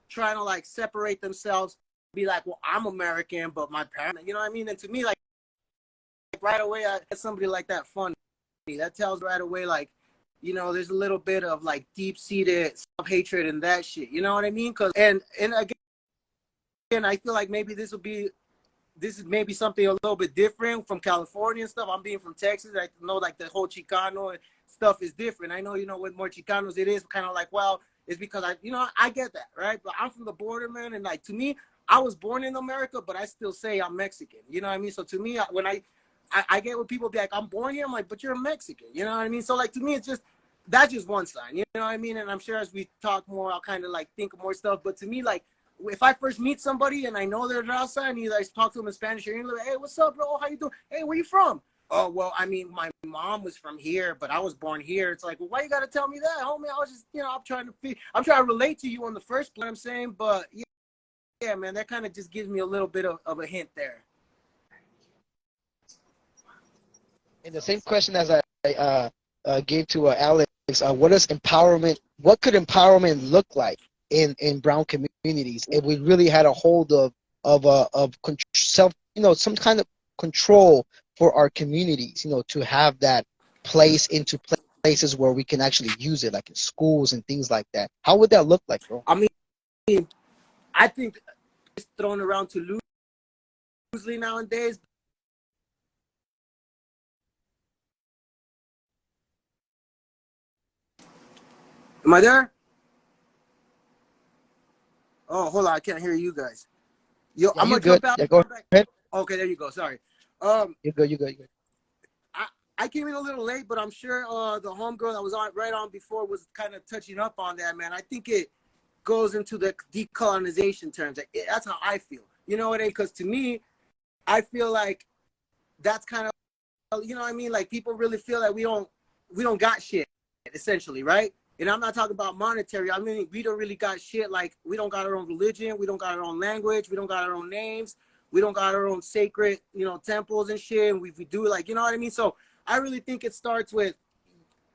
[SPEAKER 6] trying to like separate themselves, be like, well, I'm American, but my parents, you know what I mean? And to me, like right away, I get somebody like that funny. That tells right away, like, you know, there's a little bit of like deep-seated self-hatred and that shit. You know what I mean? And again, I feel like maybe this is maybe something a little bit different from California and stuff. I'm being from Texas. I know like the whole Chicano stuff is different. I know, you know, with more Chicanos, it is kind of like, well, it's because I get that, right? But I'm from the border, man. And like, to me, I was born in America, but I still say I'm Mexican. You know what I mean? So to me, when I get when people be like, I'm born here, I'm like, but you're a Mexican. You know what I mean? So like, to me, that's just one sign. You know what I mean? And I'm sure as we talk more, I'll kind of like think of more stuff. But to me, like, if I first meet somebody and I know they're outside and either I talk to them in Spanish or English, like, hey, what's up, bro? How you doing? Hey, where you from? Oh, well, I mean, my mom was from here, but I was born here. It's like, well, why you got to tell me that, homie? I was just, you know, I'm trying to relate to you on the first place, I'm saying. But yeah, man, that kind of just gives me a little bit of a hint there.
[SPEAKER 1] And the same question as I gave to Alex, what could empowerment look like in brown communities if we really had a hold of self, you know, some kind of control for our communities, you know, to have that place into places where we can actually use it, like in schools and things like that? How would that look like, bro?
[SPEAKER 6] I mean, I think it's thrown around too loosely nowadays. Am I there? Oh, hold on. I can't hear you guys. Yo,
[SPEAKER 1] Yeah,
[SPEAKER 6] I'm
[SPEAKER 1] you
[SPEAKER 6] gonna
[SPEAKER 1] good?
[SPEAKER 6] jump out.
[SPEAKER 1] Yeah, go ahead.
[SPEAKER 6] Okay, there you go. Sorry.
[SPEAKER 1] You good? You good? You good?
[SPEAKER 6] I came in a little late, but I'm sure the homegirl that was on right on before was kind of touching up on that, man. I think it goes into the decolonization terms. That's how I feel. You know what I mean? Because to me, I feel like that's kind of, you know what I mean? Like people really feel that we don't got shit, essentially, right? And I'm not talking about monetary. I mean, we don't really got shit. Like we don't got our own religion. We don't got our own language. We don't got our own names. We don't got our own sacred, you know, temples and shit. And we do like, you know what I mean? So I really think it starts with,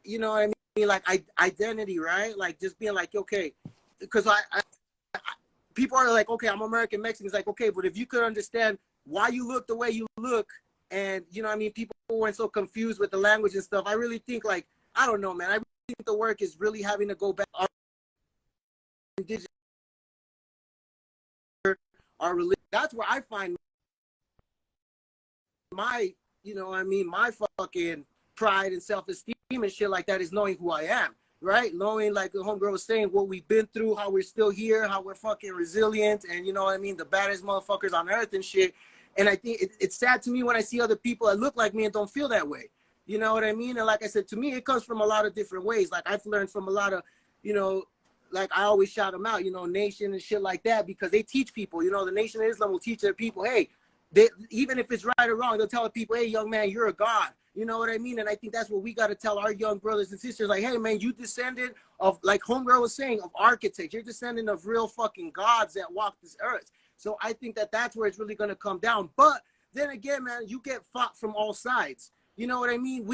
[SPEAKER 6] you know what I mean? Like identity, right? Like just being like, okay, because I people are like, okay, I'm American Mexican. It's like, okay, but if you could understand why you look the way you look, and you know what I mean, people weren't so confused with the language and stuff. I really think like, I don't know, man. I really think the work is really having to go back our indigenous, our religion. That's where I find my, you know what I mean, my fucking pride and self-esteem and shit like that is knowing who I am, right? Knowing, like the homegirl was saying, what we've been through, how we're still here, how we're fucking resilient, and you know what I mean, the baddest motherfuckers on earth and shit. And I think it's sad to me when I see other people that look like me and don't feel that way. You know what I mean? And like I said, to me, it comes from a lot of different ways. Like I've learned from a lot of, you know, like I always shout them out, you know, Nation and shit like that, because they teach people, you know, the Nation of Islam will teach their people, hey, even if it's right or wrong, they'll tell the people, hey, young man, you're a god. You know what I mean? And I think that's what we got to tell our young brothers and sisters. Like, hey, man, you descended of, like homegirl was saying, of architects. You're descendant of real fucking gods that walk this earth. So I think that that's where it's really going to come down. But then again, man, you get fought from all sides. You know what I mean?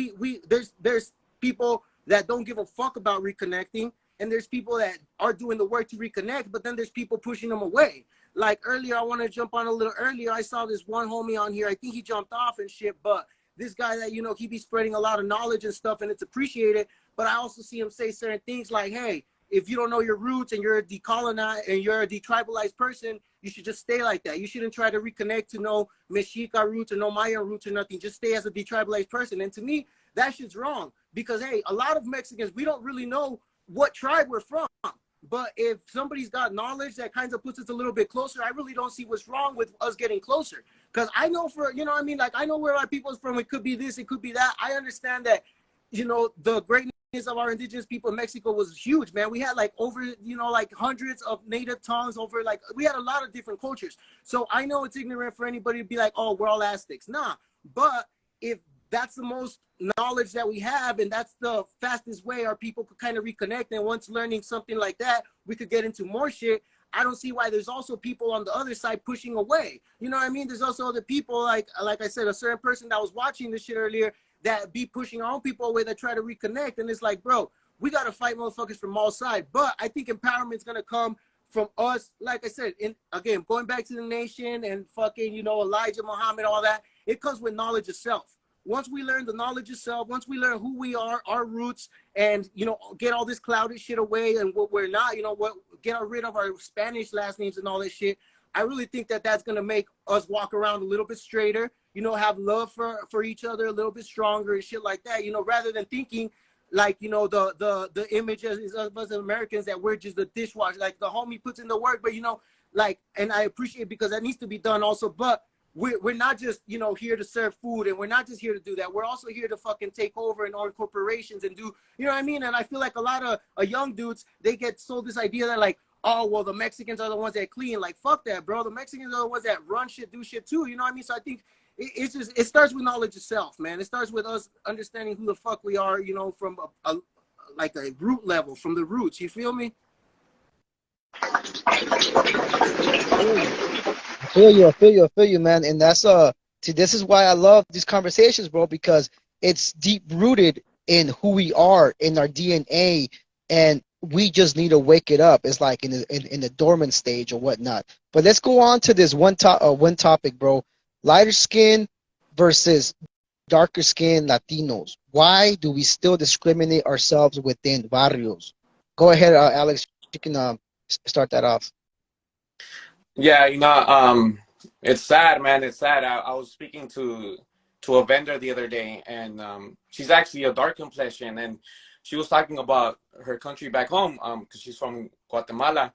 [SPEAKER 6] There's people that don't give a fuck about reconnecting, and there's people that are doing the work to reconnect, but then there's people pushing them away. Like earlier, I want to jump on a little earlier. I saw this one homie on here. I think he jumped off and shit, but this guy that, you know, he be spreading a lot of knowledge and stuff, and it's appreciated. But I also see him say certain things like, hey, if you don't know your roots and you're a decolonized and you're a detribalized person, you should just stay like that. You shouldn't try to reconnect to no Mexica roots or no Mayan roots or nothing. Just stay as a detribalized person. And to me, that shit's wrong because, hey, a lot of Mexicans, we don't really know what tribe we're from. But if somebody's got knowledge that kind of puts us a little bit closer, I really don't see what's wrong with us getting closer. Because I know for, you know what I mean? Like, I know where our people's from. It could be this, it could be that. I understand that, you know, the greatness of our indigenous people in Mexico was huge, man. We had like over, you know, like hundreds of native tongues over, like, we had a lot of different cultures. So I know it's ignorant for anybody to be like, oh, we're all Aztecs. Nah, but if that's the most knowledge that we have, and that's the fastest way our people could kind of reconnect. And once learning something like that, we could get into more shit. I don't see why there's also people on the other side pushing away. You know what I mean? There's also other people, like I said, a certain person that was watching this shit earlier that be pushing our own people away that try to reconnect. And it's like, bro, we got to fight motherfuckers from all sides. But I think empowerment is going to come from us. Like I said, again, going back to the Nation and fucking, you know, Elijah Muhammad, all that, it comes with knowledge of self. Once we learn the knowledge of self, once we learn who we are, our roots, and, you know, get all this clouded shit away and what we're not, you know, get rid of our Spanish last names and all this shit, I really think that that's going to make us walk around a little bit straighter, you know, have love for each other a little bit stronger and shit like that, you know, rather than thinking like, you know, the image of us Americans that we're just the dishwasher, like the homie puts in the work, but, you know, like, and I appreciate it because that needs to be done also, but we're not just, you know, here to serve food, and we're not just here to do that. We're also here to fucking take over and own corporations and do, you know what I mean? And I feel like a lot of young dudes, they get sold this idea that like, oh, well, the Mexicans are the ones that clean. Like, fuck that, bro. The Mexicans are the ones that run shit, do shit too. You know what I mean? So I think it's just, it starts with knowledge of self, man. It starts with us understanding who the fuck we are, you know, from like a root level, from the roots. You feel me?
[SPEAKER 1] I feel you, man. And that's see, this is why I love these conversations, bro, because it's deep rooted in who we are, in our DNA, and we just need to wake it up. It's like in the dormant stage or whatnot. But let's go on to this one topic, bro. Lighter skin versus darker skinned Latinos? Why do we still discriminate ourselves within barrios? Go ahead, Alex. You can start that off.
[SPEAKER 5] Yeah, it's sad, man. It's sad. I was speaking to a vendor the other day, and she's actually a dark complexion, and she was talking about her country back home, because she's from Guatemala,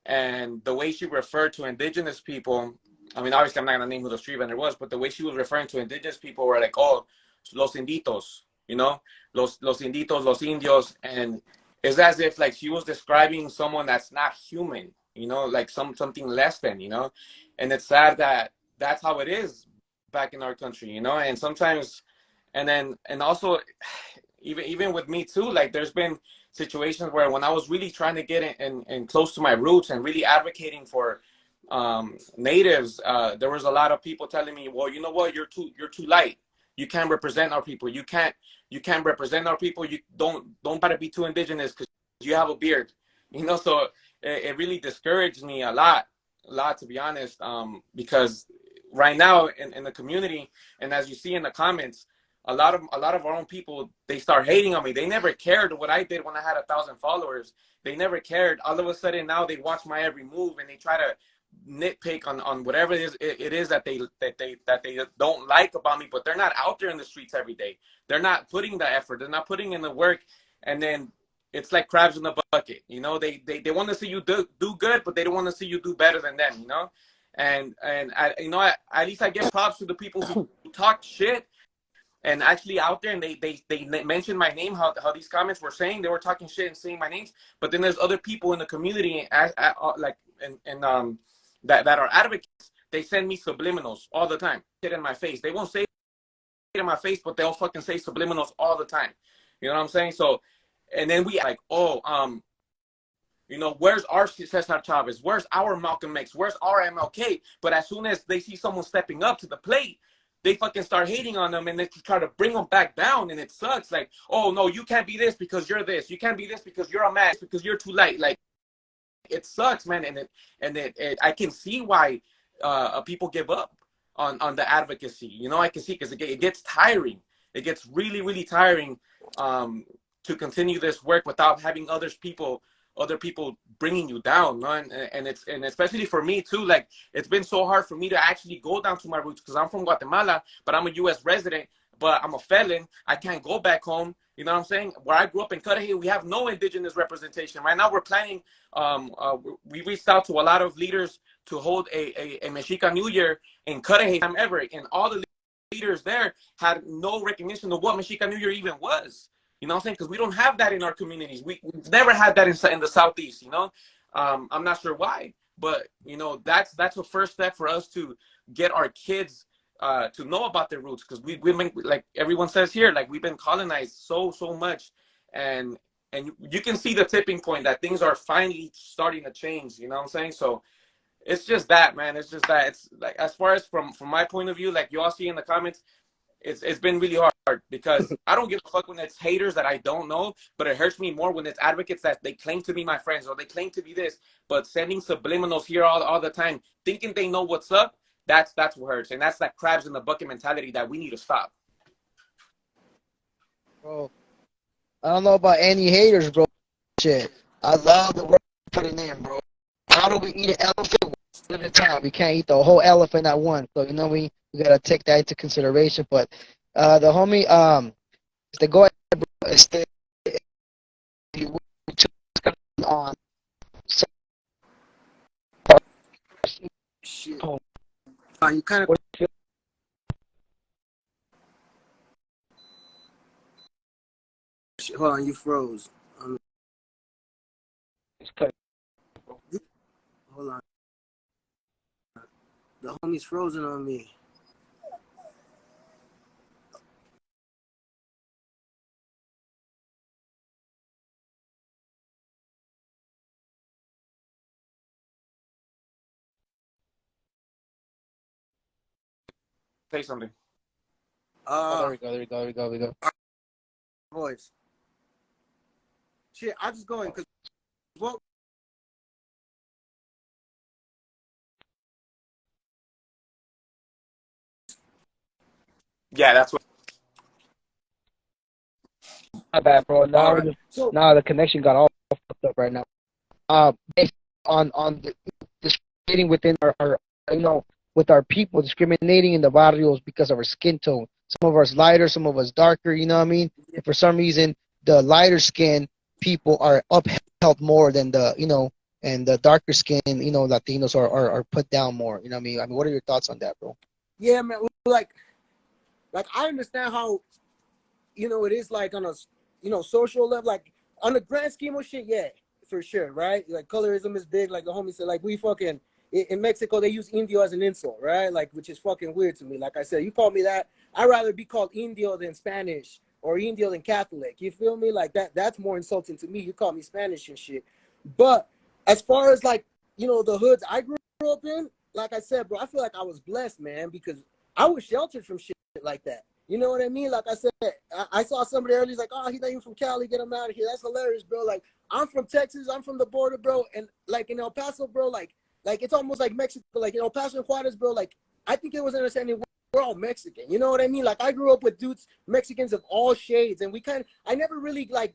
[SPEAKER 5] and the way she referred to indigenous people. I mean, obviously, I'm not gonna name who the street vendor was, but the way she was referring to indigenous people were like, "Oh, los inditos," los inditos, los indios, and it's as if like she was describing someone that's not human, like something less than, and it's sad that that's how it is back in our country, and sometimes, and also, even with me too, like there's been situations where when I was really trying to get in close to my roots and really advocating for natives, there was a lot of people telling me, well, you know what, you're too light, you can't represent our people, you can't represent our people, you don't try to be too indigenous because you have a beard, so it really discouraged me a lot, to be honest, because right now in the community, and as you see in the comments, a lot of our own people, they start hating on me. They never cared what I did when I had 1,000 followers. They never cared. All of a sudden now they watch my every move and they try to nitpick on whatever it is that they don't like about me. But they're not out there in the streets every day. They're not putting the effort. They're not putting in the work. And then it's like crabs in the bucket. They want to see you do good, but they don't want to see you do better than them. And at least I give props to the people who talk shit and actually out there, and they mentioned my name, how these comments were saying, they were talking shit and saying my names, but then there's other people in the community that are advocates. They send me subliminals all the time, shit in my face. They won't say it in my face, but they'll fucking say subliminals all the time. You know what I'm saying? So, and then we like, where's our Cesar Chavez? Where's our Malcolm X? Where's our MLK? But as soon as they see someone stepping up to the plate, they fucking start hating on them and they try to bring them back down, and it sucks. Like, oh no, you can't be this because you're this. You can't be this because you're a man, because you're too light. Like, it sucks, man. And I can see why people give up on the advocacy. I can see, because it gets tiring. It gets really, really tiring to continue this work without having other people bringing you down, no? And especially for me too, like it's been so hard for me to actually go down to my roots, because I'm from Guatemala, but I'm a U.S. resident, but I'm a felon. I can't go back home. You know what I'm saying? Where I grew up in Cudahy, we have no indigenous representation. Right now we're planning, we reached out to a lot of leaders to hold a Mexica New Year in Cudahy time ever, and all the leaders there had no recognition of what Mexica New Year even was. You know what I'm saying? Because we don't have that in our communities. We've never had that in the Southeast, I'm not sure why, but, that's the first step for us to get our kids to know about their roots, because we've been, like everyone says here, like we've been colonized so much, and you can see the tipping point that things are finally starting to change, you know what I'm saying? So it's just that, man. It's just that. It's like, as far as from my point of view, like you all see in the comments, it's been really hard, because I don't give a fuck when it's haters that I don't know, but it hurts me more when it's advocates that they claim to be my friends or they claim to be this, but sending subliminals here all the time, thinking they know what's up. That's what hurts, and that's that crabs in the bucket mentality that we need to stop.
[SPEAKER 1] Bro, I don't know about any haters, bro. Shit, I love the work you're putting in, bro. How do we eat an elephant one at a time? We can't eat the whole elephant at once, so we gotta take that into consideration. But the homie, is to go ahead, bro, is to on.
[SPEAKER 6] Shit. You kind of. Hold on, you froze. Hold on. The homie's frozen on me.
[SPEAKER 5] Say something.
[SPEAKER 1] There we go.
[SPEAKER 6] Voice. Shit, I'm just going because what.
[SPEAKER 5] Yeah, that's what.
[SPEAKER 1] My bad, bro.
[SPEAKER 6] All right. So
[SPEAKER 1] Now the connection got all fucked up right now. Based on the discriminating within our with our people, discriminating in the barrios because of our skin tone. Some of us lighter, some of us darker. You know what I mean? And for some reason, the lighter skin people are upheld more than and the darker skin, Latinos are put down more. You know what I mean? What are your thoughts on that, bro?
[SPEAKER 6] yeah, man. Like I understand how it is like on a social level, like on the grand scheme of shit, yeah, for sure, right? Like colorism is big, like the homie said, like we fucking in Mexico they use indio as an insult, right? Like, which is fucking weird to me. Like I said, you call me that, I'd rather be called indio than Spanish or indio than Catholic. You feel me? Like that's more insulting to me. You call me Spanish and shit. But as far as like the hoods I grew up in, like I said, bro, I feel like I was blessed, man, because I was sheltered from shit like that. You know what I mean? Like I said, I saw somebody earlier, he's like, oh, he's not even from Cali, get him out of here. That's hilarious, bro. Like, I'm from Texas, I'm from the border, bro. And like in El Paso, bro, like it's almost like Mexico, like in El Paso and Juarez, bro, like I think it was understanding we're all Mexican. You know what I mean? Like I grew up with dudes, Mexicans of all shades, and I never really like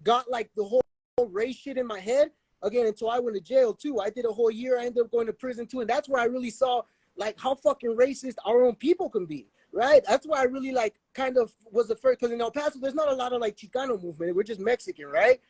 [SPEAKER 6] got like the whole race shit in my head again until I went to jail too. I did a whole year, I ended up going to prison too, and that's where I really saw like how fucking racist our own people can be. Right, that's why I really like kind of was the first, because in El Paso there's not a lot of like Chicano movement. We're just Mexican, right?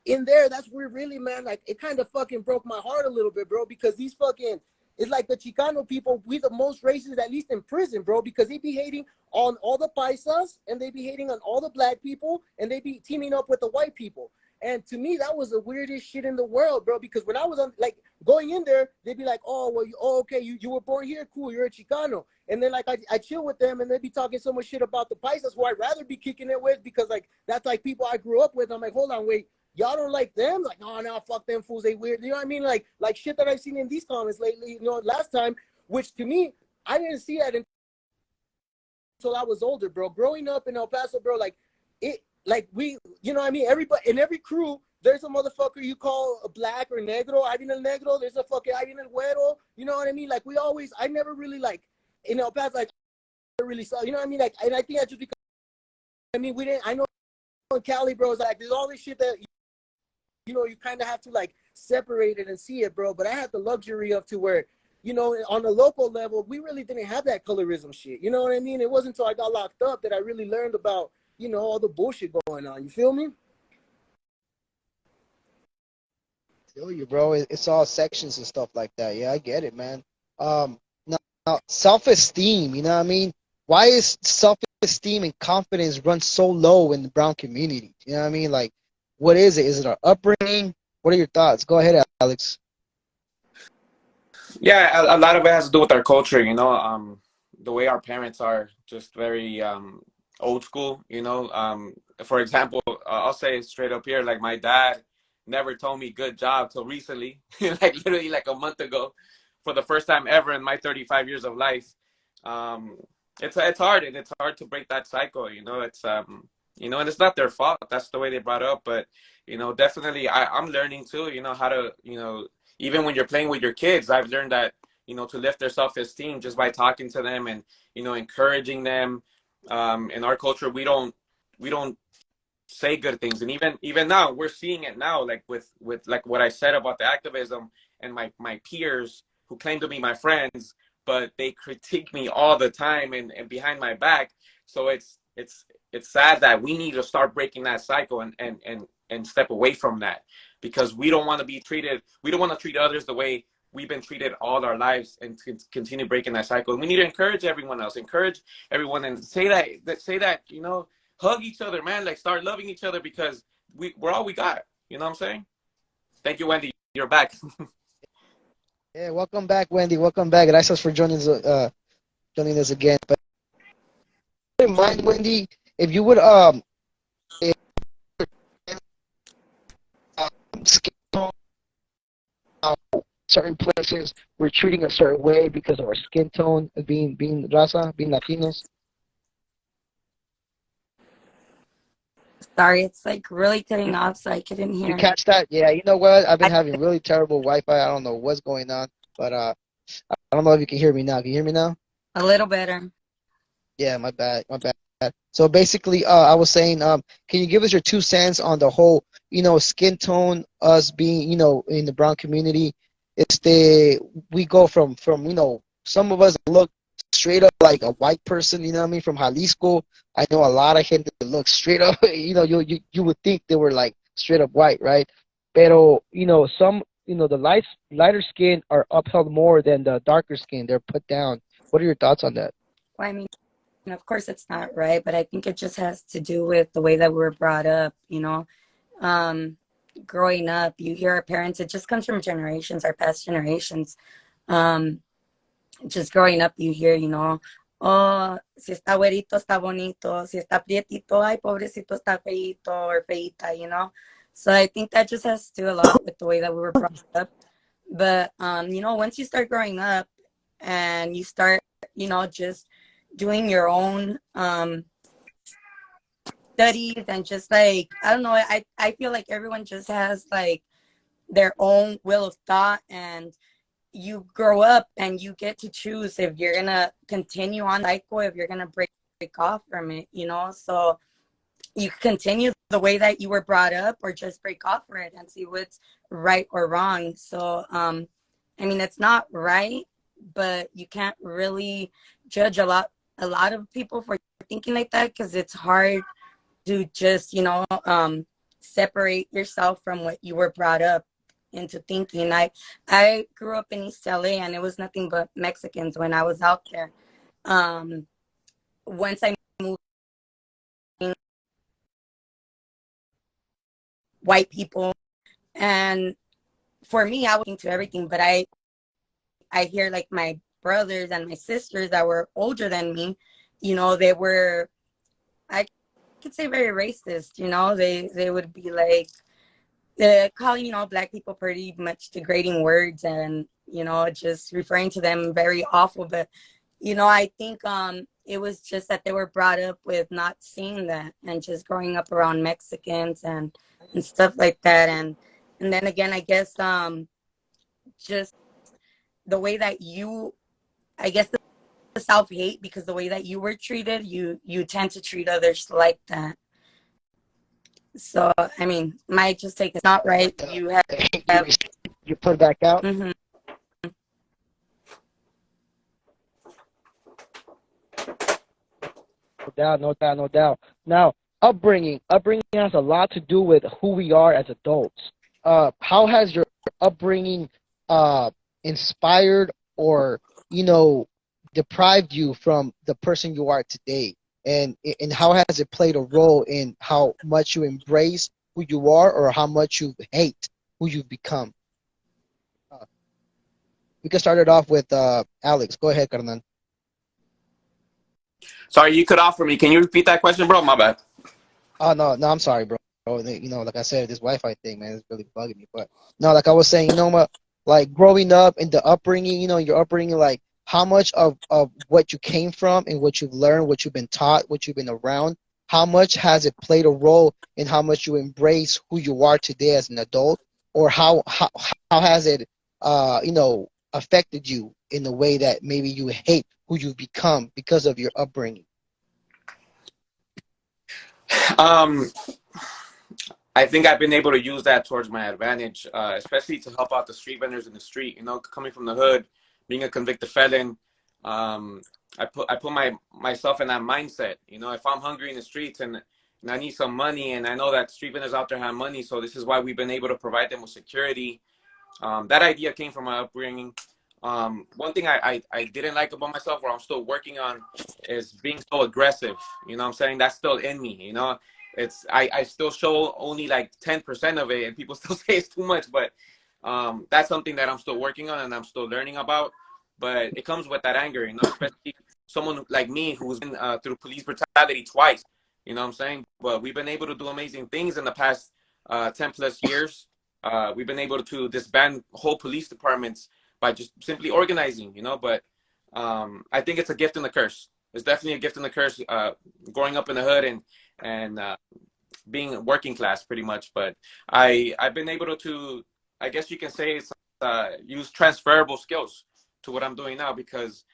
[SPEAKER 6] In there, that's where really, man, like it kind of fucking broke my heart a little bit, bro, because these fucking, it's like the Chicano people, we the most racist, at least in prison, bro, because they be hating on all the paisas and they be hating on all the black people and they be teaming up with the white people. And to me, that was the weirdest shit in the world, bro, because when I was on, like, going in there, they'd be like, oh, well, okay, you were born here, cool, you're a Chicano. And then, like, I chill with them, and they'd be talking so much shit about the paisas, who I'd rather be kicking it with, because, like, that's, like, people I grew up with. I'm like, hold on, wait, y'all don't like them? Like, oh, no, fuck them fools, they weird. You know what I mean? Like shit that I've seen in these comments lately, last time, which to me, I didn't see that until I was older, bro. Growing up in El Paso, bro, like, we, you know what I mean? Everybody, in every crew, there's a motherfucker you call a black or negro, Irene el Negro, there's a fucking Irene el Güero, you know what I mean? Like, I never really, like, in El Paso, like, I really saw, you know what I mean? Like, and I think that's just because, I know in Cali, bro, it's like, there's all this shit that, you kind of have to, like, separate it and see it, bro, but I had the luxury of to where, on the local level, we really didn't have that colorism shit, you know what I mean? It wasn't until I got locked up that I really learned about, all the bullshit going on. You feel me?
[SPEAKER 1] Feel you, bro. It's all sections and stuff like that. Yeah, I get it, man. Now self-esteem, you know what I mean? Why is self-esteem and confidence run so low in the brown community? You know what I mean? Like, what is it? Is it our upbringing? What are your thoughts? Go ahead, Alex.
[SPEAKER 5] Yeah, a lot of it has to do with our culture, the way our parents are just very old school, For example, I'll say it straight up here, like my dad never told me good job till recently, like literally like a month ago, for the first time ever in my 35 years of life. It's hard, and it's hard to break that cycle, it's and it's not their fault. That's the way they brought up, but definitely I'm learning too, how to, even when you're playing with your kids, I've learned that, to lift their self-esteem just by talking to them and, encouraging them. In our culture, we don't say good things. And even now, we're seeing it now, like with like what I said about the activism, and my peers who claim to be my friends, but they critique me all the time and behind my back. So it's sad that we need to start breaking that cycle and step away from that, because we don't want to treat others the way we've been treated all our lives, and to continue breaking that cycle. We need to encourage everyone else, and say that, hug each other, man, like start loving each other, because we're all we got. You know what I'm saying? Thank you, Wendy. You're back.
[SPEAKER 1] Yeah, welcome back, Wendy. Welcome back. Gracias for joining us again. But in mind, Wendy, if you would skin tone, certain places we're treating a certain way because of our skin tone, being raza, being Latinos.
[SPEAKER 7] Sorry, it's like really cutting off, so I couldn't
[SPEAKER 1] You
[SPEAKER 7] hear.
[SPEAKER 1] catch that? Yeah, you know what? I've been having really terrible Wi-Fi. I don't know what's going on, but I don't know if you can hear me now. Can you hear me now?
[SPEAKER 7] A little better.
[SPEAKER 1] Yeah, my bad. So basically, I was saying, can you give us your 2 cents on the whole, skin tone, us being, in the brown community? We go from, some of us look straight up like a white person, you know what I mean, from Jalisco. I know a lot of him that look straight up, you would think they were like straight up white, right? Pero, some, the lighter skin are upheld more than the darker skin. They're put down. What are your thoughts on that?
[SPEAKER 7] Well, I mean, of course it's not right, but I think it just has to do with the way that we were brought up, Um, growing up, you hear our parents, it just comes from generations, our past generations. Um, just growing up, you hear, oh, si está güerito, está bonito. Si está prietito, ay, pobrecito, está feito or feita. So I think that just has to do a lot with the way that we were brought up. But, once you start growing up and you start, just doing your own studies and just like, I don't know, I feel like everyone just has like their own will of thought, and you grow up and you get to choose if you're gonna continue on the cycle, if you're gonna break off from it, so you continue the way that you were brought up or just break off for it and see what's right or wrong. So I mean, it's not right, but you can't really judge a lot of people for thinking like that, because it's hard to just separate yourself from what you were brought up into thinking. I grew up in East LA, and it was nothing but Mexicans when I was out there. Once I moved, white people, and for me, I was into everything, but I hear like my brothers and my sisters that were older than me, they were, I could say, very racist. They would be like, calling, black people pretty much degrading words, and, just referring to them very awful. But, I think it was just that they were brought up with not seeing that and just growing up around Mexicans and stuff like that. And then again, I guess just the way that I guess the self-hate, because the way that you were treated, you tend to treat others like that. So, I mean, my just take is not right. You have
[SPEAKER 1] You put it back out.
[SPEAKER 7] mm-hmm.
[SPEAKER 1] No doubt, no doubt. Now, upbringing has a lot to do with who we are as adults. How has your upbringing inspired or deprived you from the person you are today? And how has it played a role in how much you embrace who you are or how much you hate who you've become? We can start it off with Alex. Go ahead, Carnan.
[SPEAKER 5] Sorry, you cut off for me. Can you repeat that question, bro? My bad.
[SPEAKER 1] Oh, no, I'm sorry, bro. Like I said, this Wi-Fi thing, man, is really bugging me. But no, like I was saying, like growing up in the upbringing, your upbringing, like how much of what you came from and what you've learned, what you've been taught, what you've been around, how much has it played a role in how much you embrace who you are today as an adult, or how has it, affected you in the way that maybe you hate who you've become because of your upbringing?
[SPEAKER 5] I think I've been able to use that towards my advantage, especially to help out the street vendors in the street. Coming from the hood, being a convicted felon, I put myself in that mindset. If I'm hungry in the streets and I need some money, and I know that street vendors out there have money, so this is why we've been able to provide them with security. That idea came from my upbringing. One thing I didn't like about myself, or I'm still working on, is being so aggressive. What I'm saying? That's still in me. I still show only like 10% of it, and people still say it's too much. But that's something that I'm still working on and I'm still learning about. But it comes with that anger, especially someone like me who's been through police brutality twice. What I'm saying? But we've been able to do amazing things in the past 10 plus years. We've been able to disband whole police departments by just simply organizing, but I think it's a gift and a curse. It's definitely a gift and a curse, growing up in the hood and being working class pretty much. But I've been able to, I guess you can say, use transferable skills to what I'm doing now, because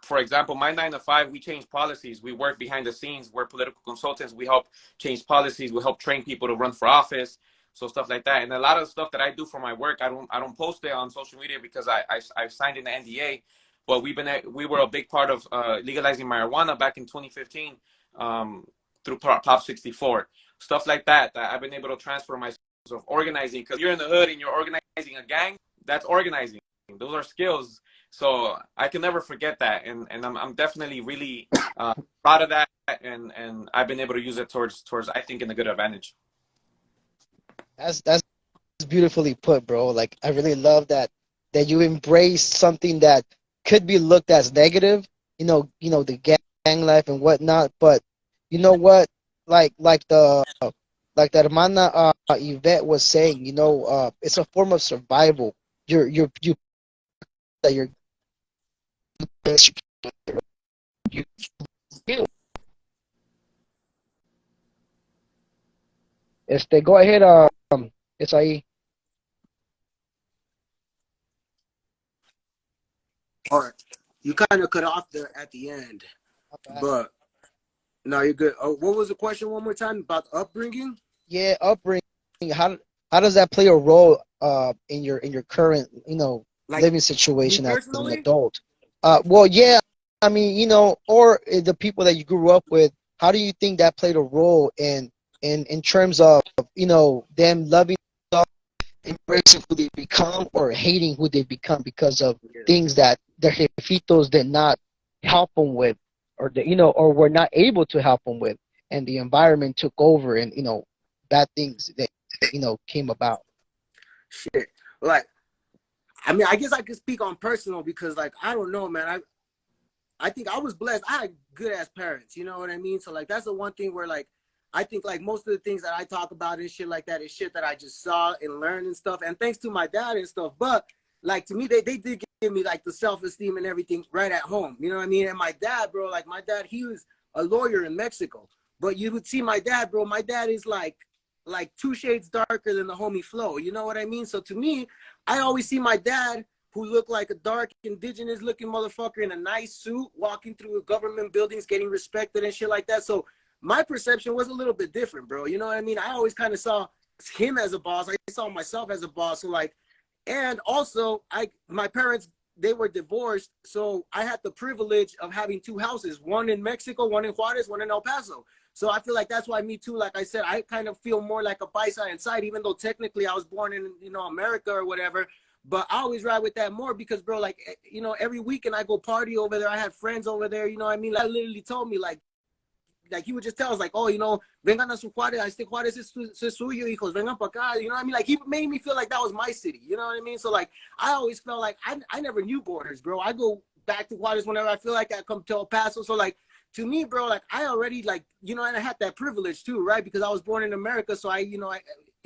[SPEAKER 5] for example, my 9 to 5, we change policies. We work behind the scenes. We're political consultants. We help change policies. We help train people to run for office. So stuff like that. And a lot of stuff that I do for my work, I don't post it on social media because I've signed an NDA. But we were a big part of legalizing marijuana back in 2015 through Prop 64. Stuff like that I've been able to transfer myself of organizing, because you're in the hood and you're organizing a gang. That's organizing. Those are skills. So I can never forget that, and I'm definitely really proud of that, and I've been able to use it towards I think in a good advantage.
[SPEAKER 1] That's beautifully put, bro. Like, I really love that you embrace something that could be looked as negative, the gang life and whatnot. But you know what? Like the hermana Yvette was saying, it's a form of survival. You go ahead, it's ahí.
[SPEAKER 6] All right, you kind of cut off there at the end, but no, you're good. Oh, what was the question one more time about upbringing?
[SPEAKER 1] Yeah, upbringing. How does that play a role in your current
[SPEAKER 6] Like,
[SPEAKER 1] living situation as an
[SPEAKER 6] personally?
[SPEAKER 1] adult? Well, yeah, I mean, or the people that you grew up with. How do you think that played a role in terms of them loving, embracing who they become, or hating who they become because of things that their jefitos did not help them with, or or were not able to help them with, and the environment took over, and bad things that came about.
[SPEAKER 6] Shit, like, I mean, I guess I could speak on personal, because, like, I don't know, man. I think I was blessed. I had good ass parents, you know what I mean? So, like, that's the one thing where, like, I think, like, most of the things that I talk about and shit like that is shit that I just saw and learned and stuff. And thanks to my dad and stuff. But, like, to me, they did give me, like, the self-esteem and everything right at home. You know what I mean? And my dad, bro, like, my dad, he was a lawyer in Mexico. But you would see my dad, bro. My dad is, like 2 shades darker than the homie Flo. You know what I mean? So, to me, I always see my dad, who looked like a dark, indigenous-looking motherfucker in a nice suit, walking through government buildings, getting respected and shit like that. So, my perception was a little bit different, bro. You know what I mean? I always kind of saw him as a boss. I saw myself as a boss. So, like, and also, my parents, they were divorced. So I had the privilege of having 2 houses, one in Mexico, one in Juarez, one in El Paso. So I feel like that's why me too, like I said, I kind of feel more like a paisa inside, even though technically I was born in, America or whatever. But I always ride with that more because, bro, like, every weekend I go party over there. I had friends over there, you know what I mean? Like, literally told me, like he would just tell us, like, oh, vengan a su Juárez, este Juárez es suyo, hijos, vengan pa acá, you know what I mean? Like, he made me feel like that was my city, you know what I mean? So, like, I always felt like I never knew borders, bro. I go back to Juárez whenever I feel like I come to El Paso. So, like, to me, bro, like, I already, like, and I had that privilege too, right? Because I was born in America, so I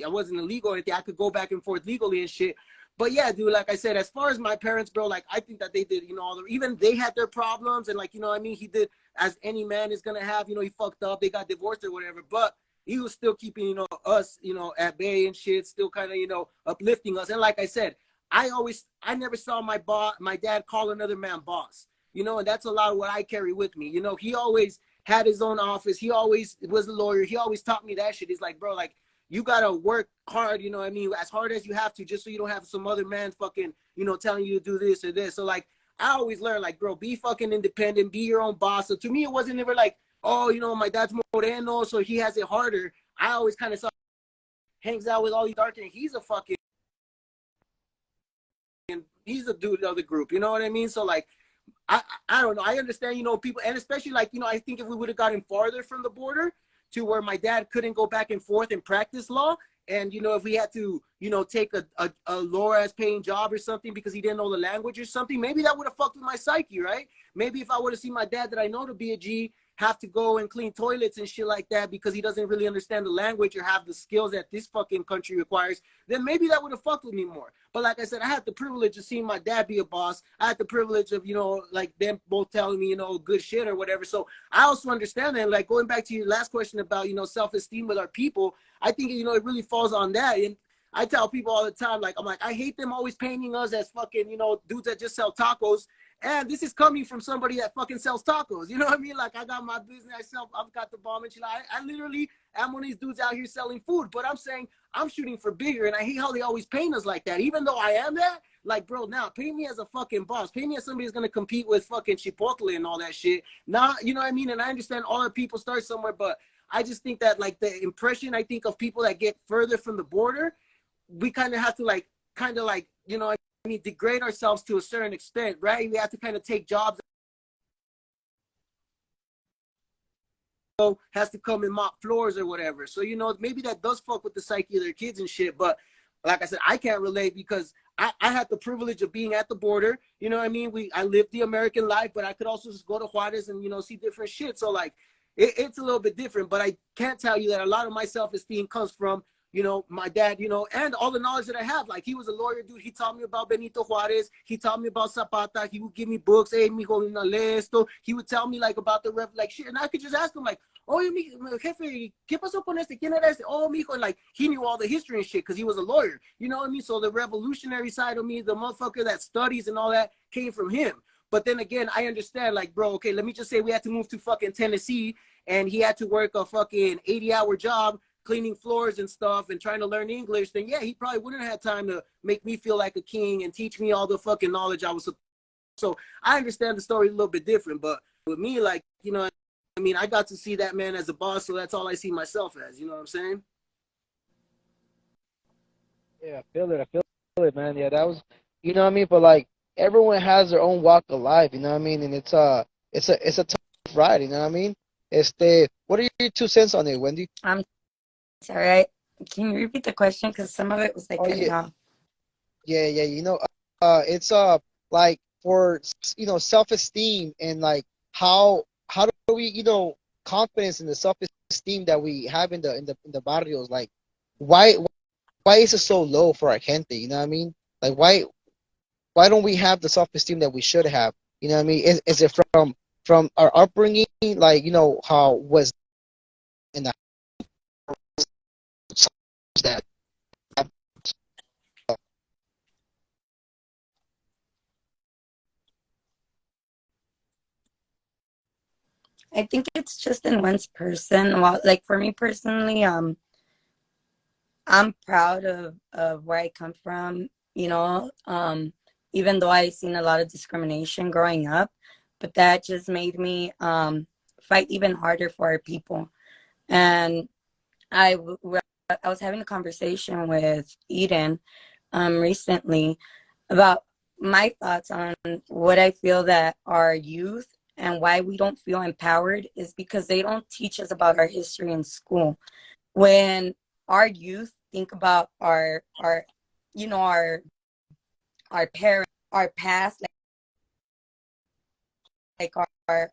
[SPEAKER 6] wasn't illegal or anything. I could go back and forth legally and shit. But yeah, dude, like I said, as far as my parents, bro, like, I think that they did, even they had their problems, and, like, I mean, he did, as any man is gonna have, he fucked up, they got divorced or whatever, but he was still keeping, us, at bay and shit, still kind of, uplifting us. And like I said, I never saw my dad call another man boss, and that's a lot of what I carry with me. He always had his own office. He always was a lawyer. He always taught me that shit. He's like, bro, like, you gotta work hard, you know what I mean, as hard as you have to, just so you don't have some other man fucking, telling you to do this or this. So, like, I always learn, like, bro, be fucking independent, be your own boss. So to me, it wasn't ever like, oh, my dad's Moreno, so he has it harder. I always kind of saw hangs out with all these dark, and he's a dude of the group, you know what I mean? So, like, I don't know. I understand, people, and especially, like, I think if we would have gotten farther from the border to where my dad couldn't go back and forth and practice law, and, if we had to, take a lower-ass paying job or something because he didn't know the language or something, maybe that would have fucked with my psyche, right? Maybe if I would have seen my dad that I know to be a G have to go and clean toilets and shit like that because he doesn't really understand the language or have the skills that this fucking country requires, then maybe that would have fucked with me more. But like I said, I had the privilege of seeing my dad be a boss. I had the privilege of, like, them both telling me, good shit or whatever. So I also understand that. And, like, going back to your last question about, self-esteem with our people, I think, it really falls on that. And I tell people all the time, like, I'm like, I hate them always painting us as fucking, you know, dudes that just sell tacos. And this is coming from somebody that fucking sells tacos. You know what I mean? Like, I got my business. I've got the bomb enchilada. I literally am one of these dudes out here selling food. But I'm saying I'm shooting for bigger. And I hate how they always paint us like that. Even though I am that, like, bro, now paint me as a fucking boss. Paint me as somebody who's going to compete with fucking Chipotle and all that shit. Now, you know what I mean? And I understand all our people start somewhere. But I just think that, like, the impression I think of people that get further from the border, we kind of have to, like, you know, I mean, degrade ourselves to a certain extent, right? We have to kind of take jobs. Has to come and mop floors or whatever. So, you know, maybe that does fuck with the psyche of their kids and shit. But like I said, I can't relate because I had the privilege of being at the border. You know what I mean? I lived the American life, but I could also just go to Juarez and, you know, see different shit. So, like, it's a little bit different. But I can't tell you that a lot of my self-esteem comes from, you know, my dad, you know, and all the knowledge that I have. Like, he was a lawyer, dude. He taught me about Benito Juarez. He taught me about Zapata. He would give me books. Hey, mijo, no lee esto. He would tell me, like, about the like, shit. And I could just ask him, like, oh, jefe, ¿qué pasó con este? ¿Quién era este? Oh, mijo. And, like, he knew all the history and shit because he was a lawyer. You know what I mean? So the revolutionary side of me, the motherfucker that studies and all that, came from him. But then again, I understand, like, bro, okay, let me just say we had to move to fucking Tennessee, and he had to work a fucking 80-hour job cleaning floors and stuff and trying to learn English, then yeah, he probably wouldn't have had time to make me feel like a king and teach me all the fucking knowledge I was supposed to. So I understand the story a little bit different, but with me, like, you know, I mean, I got to see that man as a boss, so that's all I see myself as, you know what I'm saying?
[SPEAKER 1] Yeah, I feel it, man. Yeah, that was, you know what I mean? But, like, everyone has their own walk of life, you know what I mean? And it's a tough ride, you know what I mean? What are your 2 cents on it, Wendy?
[SPEAKER 7] Sorry, can you repeat the question? Because some of it was like cutting off.
[SPEAKER 1] Yeah, you know, it's like for, you know, self-esteem and like how do we, you know, confidence in the self-esteem that we have in the barrios, like why is it so low for our gente, you know what I mean? Like why don't we have the self-esteem that we should have? You know what I mean? Is it from our upbringing, like, you know, how was in the that
[SPEAKER 7] I think it's just in one's person. Well, like for me personally, I'm proud of where I come from, you know, even though I seen a lot of discrimination growing up, but that just made me fight even harder for our people. And I was having a conversation with Eden recently about my thoughts on what I feel that our youth and why we don't feel empowered is because they don't teach us about our history in school. When our youth think about our you know, our parents, our past, like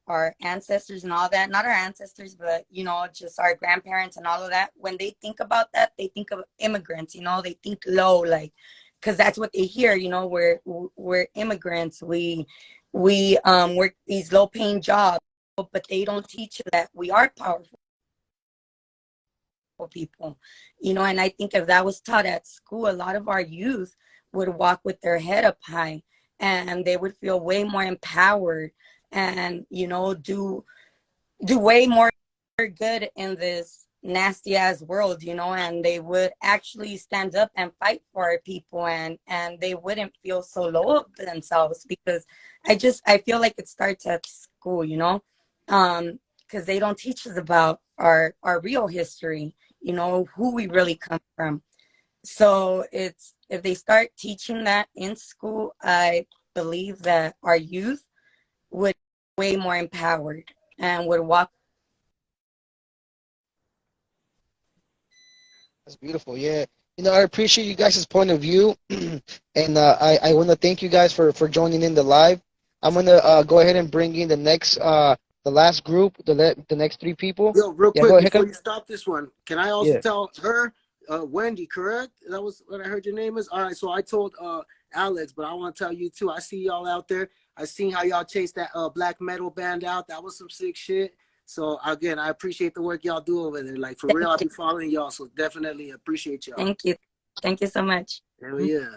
[SPEAKER 7] our ancestors and all that, not our ancestors, but, you know, just our grandparents and all of that, when they think about that, they think of immigrants, you know, they think low, like, because that's what they hear, you know, we're immigrants, we work these low paying jobs, but they don't teach you that we are powerful people, you know. And I think if that was taught at school, a lot of our youth would walk with their head up high and they would feel way more empowered and, you know, do way more good in this nasty ass world, you know, and they would actually stand up and fight for our people, and they wouldn't feel so low of themselves, because I feel like it starts at school, you know, because they don't teach us about our real history, you know, who we really come from. So it's, if they start teaching that in school, I believe that our youth would be way more empowered and would walk.
[SPEAKER 1] That's beautiful. Yeah. You know, I appreciate you guys' point of view. And I want to thank you guys for joining in the live. I'm going to go ahead and bring in the next, the last group, the next 3 people.
[SPEAKER 6] Yo, real
[SPEAKER 1] Yeah,
[SPEAKER 6] quick,
[SPEAKER 1] go ahead.
[SPEAKER 6] before you stop this one, can I also
[SPEAKER 1] Yeah.
[SPEAKER 6] tell her, Wendy, correct? That was what I heard your name is? All right, so I told Alex, but I want to tell you too. I see y'all out there. I seen how y'all chased that black metal band out. That was some sick shit. So again, I appreciate the work y'all do over there. Like, for real, I've been following y'all, so definitely appreciate y'all.
[SPEAKER 7] Thank you. Thank you so much.
[SPEAKER 6] Hell yeah.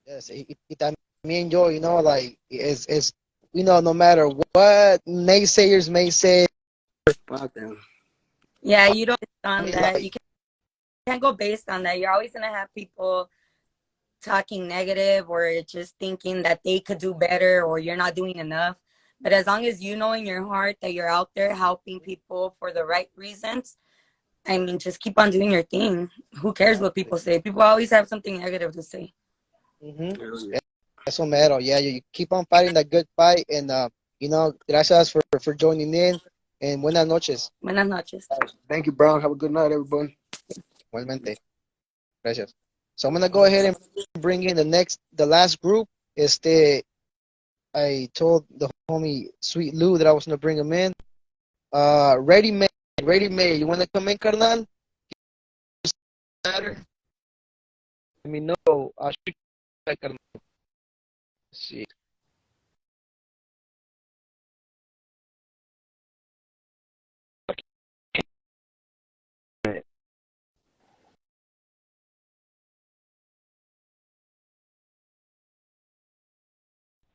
[SPEAKER 1] Yes, y también yo, you know, like, it's, you know, no matter what naysayers may say,
[SPEAKER 6] Fuck them.
[SPEAKER 7] Yeah, you don't
[SPEAKER 1] I
[SPEAKER 7] on
[SPEAKER 1] mean,
[SPEAKER 7] that.
[SPEAKER 1] like,
[SPEAKER 7] You can't go based on that. You're always gonna have people talking negative or just thinking that they could do better or you're not doing enough. But as long as you know in your heart that you're out there helping people for the right reasons, I mean, just keep on doing your thing. Who cares what people say? People always have something negative to say.
[SPEAKER 6] Hell yeah.
[SPEAKER 1] eso mero, yeah, you keep on fighting that good fight, and, you know, gracias for joining in, and buenas noches.
[SPEAKER 7] Buenas noches.
[SPEAKER 6] Thank you, Brown. Have a good night, everybody.
[SPEAKER 1] Igualmente. Gracias. So I'm gonna go ahead and bring in the last group. I told the homie Sweet Lou that I was gonna bring him in. Ready May, you wanna come in, carnal? Let me know. I'll shoot you, carnal. Let's see.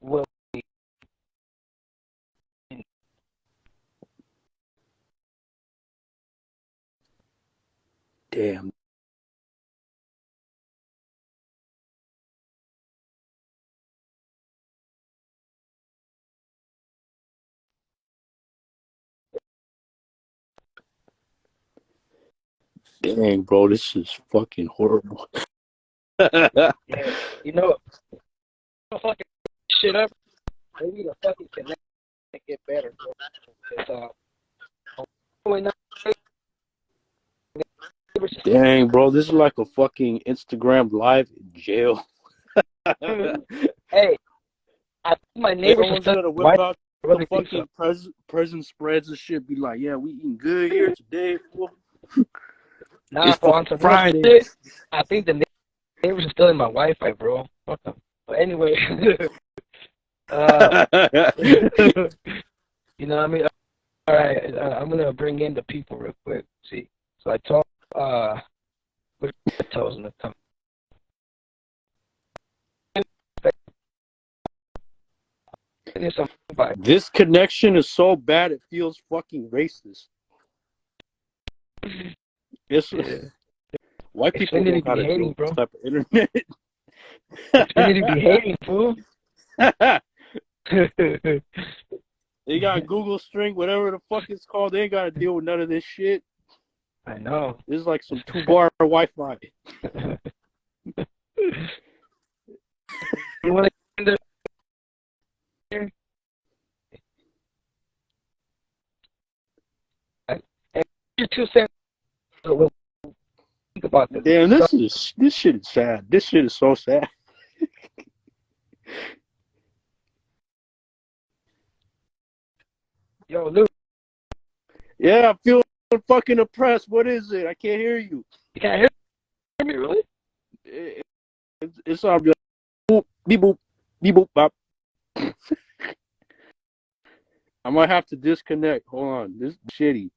[SPEAKER 1] Well,
[SPEAKER 8] Damn. Dang, bro, this is fucking horrible.
[SPEAKER 1] yeah, you know, fucking shit up. They need to fucking connect and get better, bro.
[SPEAKER 8] Dang, bro, this is like a fucking Instagram live in jail.
[SPEAKER 1] Hey, I think my neighbors
[SPEAKER 8] Everyone's
[SPEAKER 1] are
[SPEAKER 8] gonna whip
[SPEAKER 1] white.
[SPEAKER 8] out
[SPEAKER 1] I really
[SPEAKER 8] the
[SPEAKER 1] think
[SPEAKER 8] fucking
[SPEAKER 1] so.
[SPEAKER 8] present spreads and shit. Be like, yeah, we eating good here today. Fool.
[SPEAKER 1] Nah,
[SPEAKER 8] It's
[SPEAKER 1] bro,
[SPEAKER 8] for
[SPEAKER 1] on some real
[SPEAKER 8] Friday.
[SPEAKER 1] shit, I think the neighbors are stealing my Wi-Fi, bro. What the? But anyway, uh, you know what I mean? All right, I'm gonna bring in the people real quick. See, so I told what I told them to come. There's some vibe.
[SPEAKER 8] This connection is so bad it feels fucking racist. It's
[SPEAKER 1] Yeah.
[SPEAKER 8] white people
[SPEAKER 1] Xfinity
[SPEAKER 8] don't
[SPEAKER 1] be
[SPEAKER 8] gotta deal
[SPEAKER 1] hating,
[SPEAKER 8] with
[SPEAKER 1] bro.
[SPEAKER 8] this type of internet.
[SPEAKER 1] Xfinity be hating, fool.
[SPEAKER 8] They got Google String, whatever the fuck it's called. They ain't gotta deal with none of this shit.
[SPEAKER 1] I know.
[SPEAKER 8] This is like some 2-bar Wi-Fi.
[SPEAKER 1] You want to here? Your 2 cents. We'll think about this.
[SPEAKER 8] Damn, this shit is sad. This shit is so sad.
[SPEAKER 1] Yo, Luke,
[SPEAKER 8] Yeah, I feel fucking oppressed. What is it? I can't hear you.
[SPEAKER 1] you can't hear me, really?
[SPEAKER 8] It's all good. Boop, beep, boop, beep, boop, bop. I might have to disconnect. Hold on. This is shitty.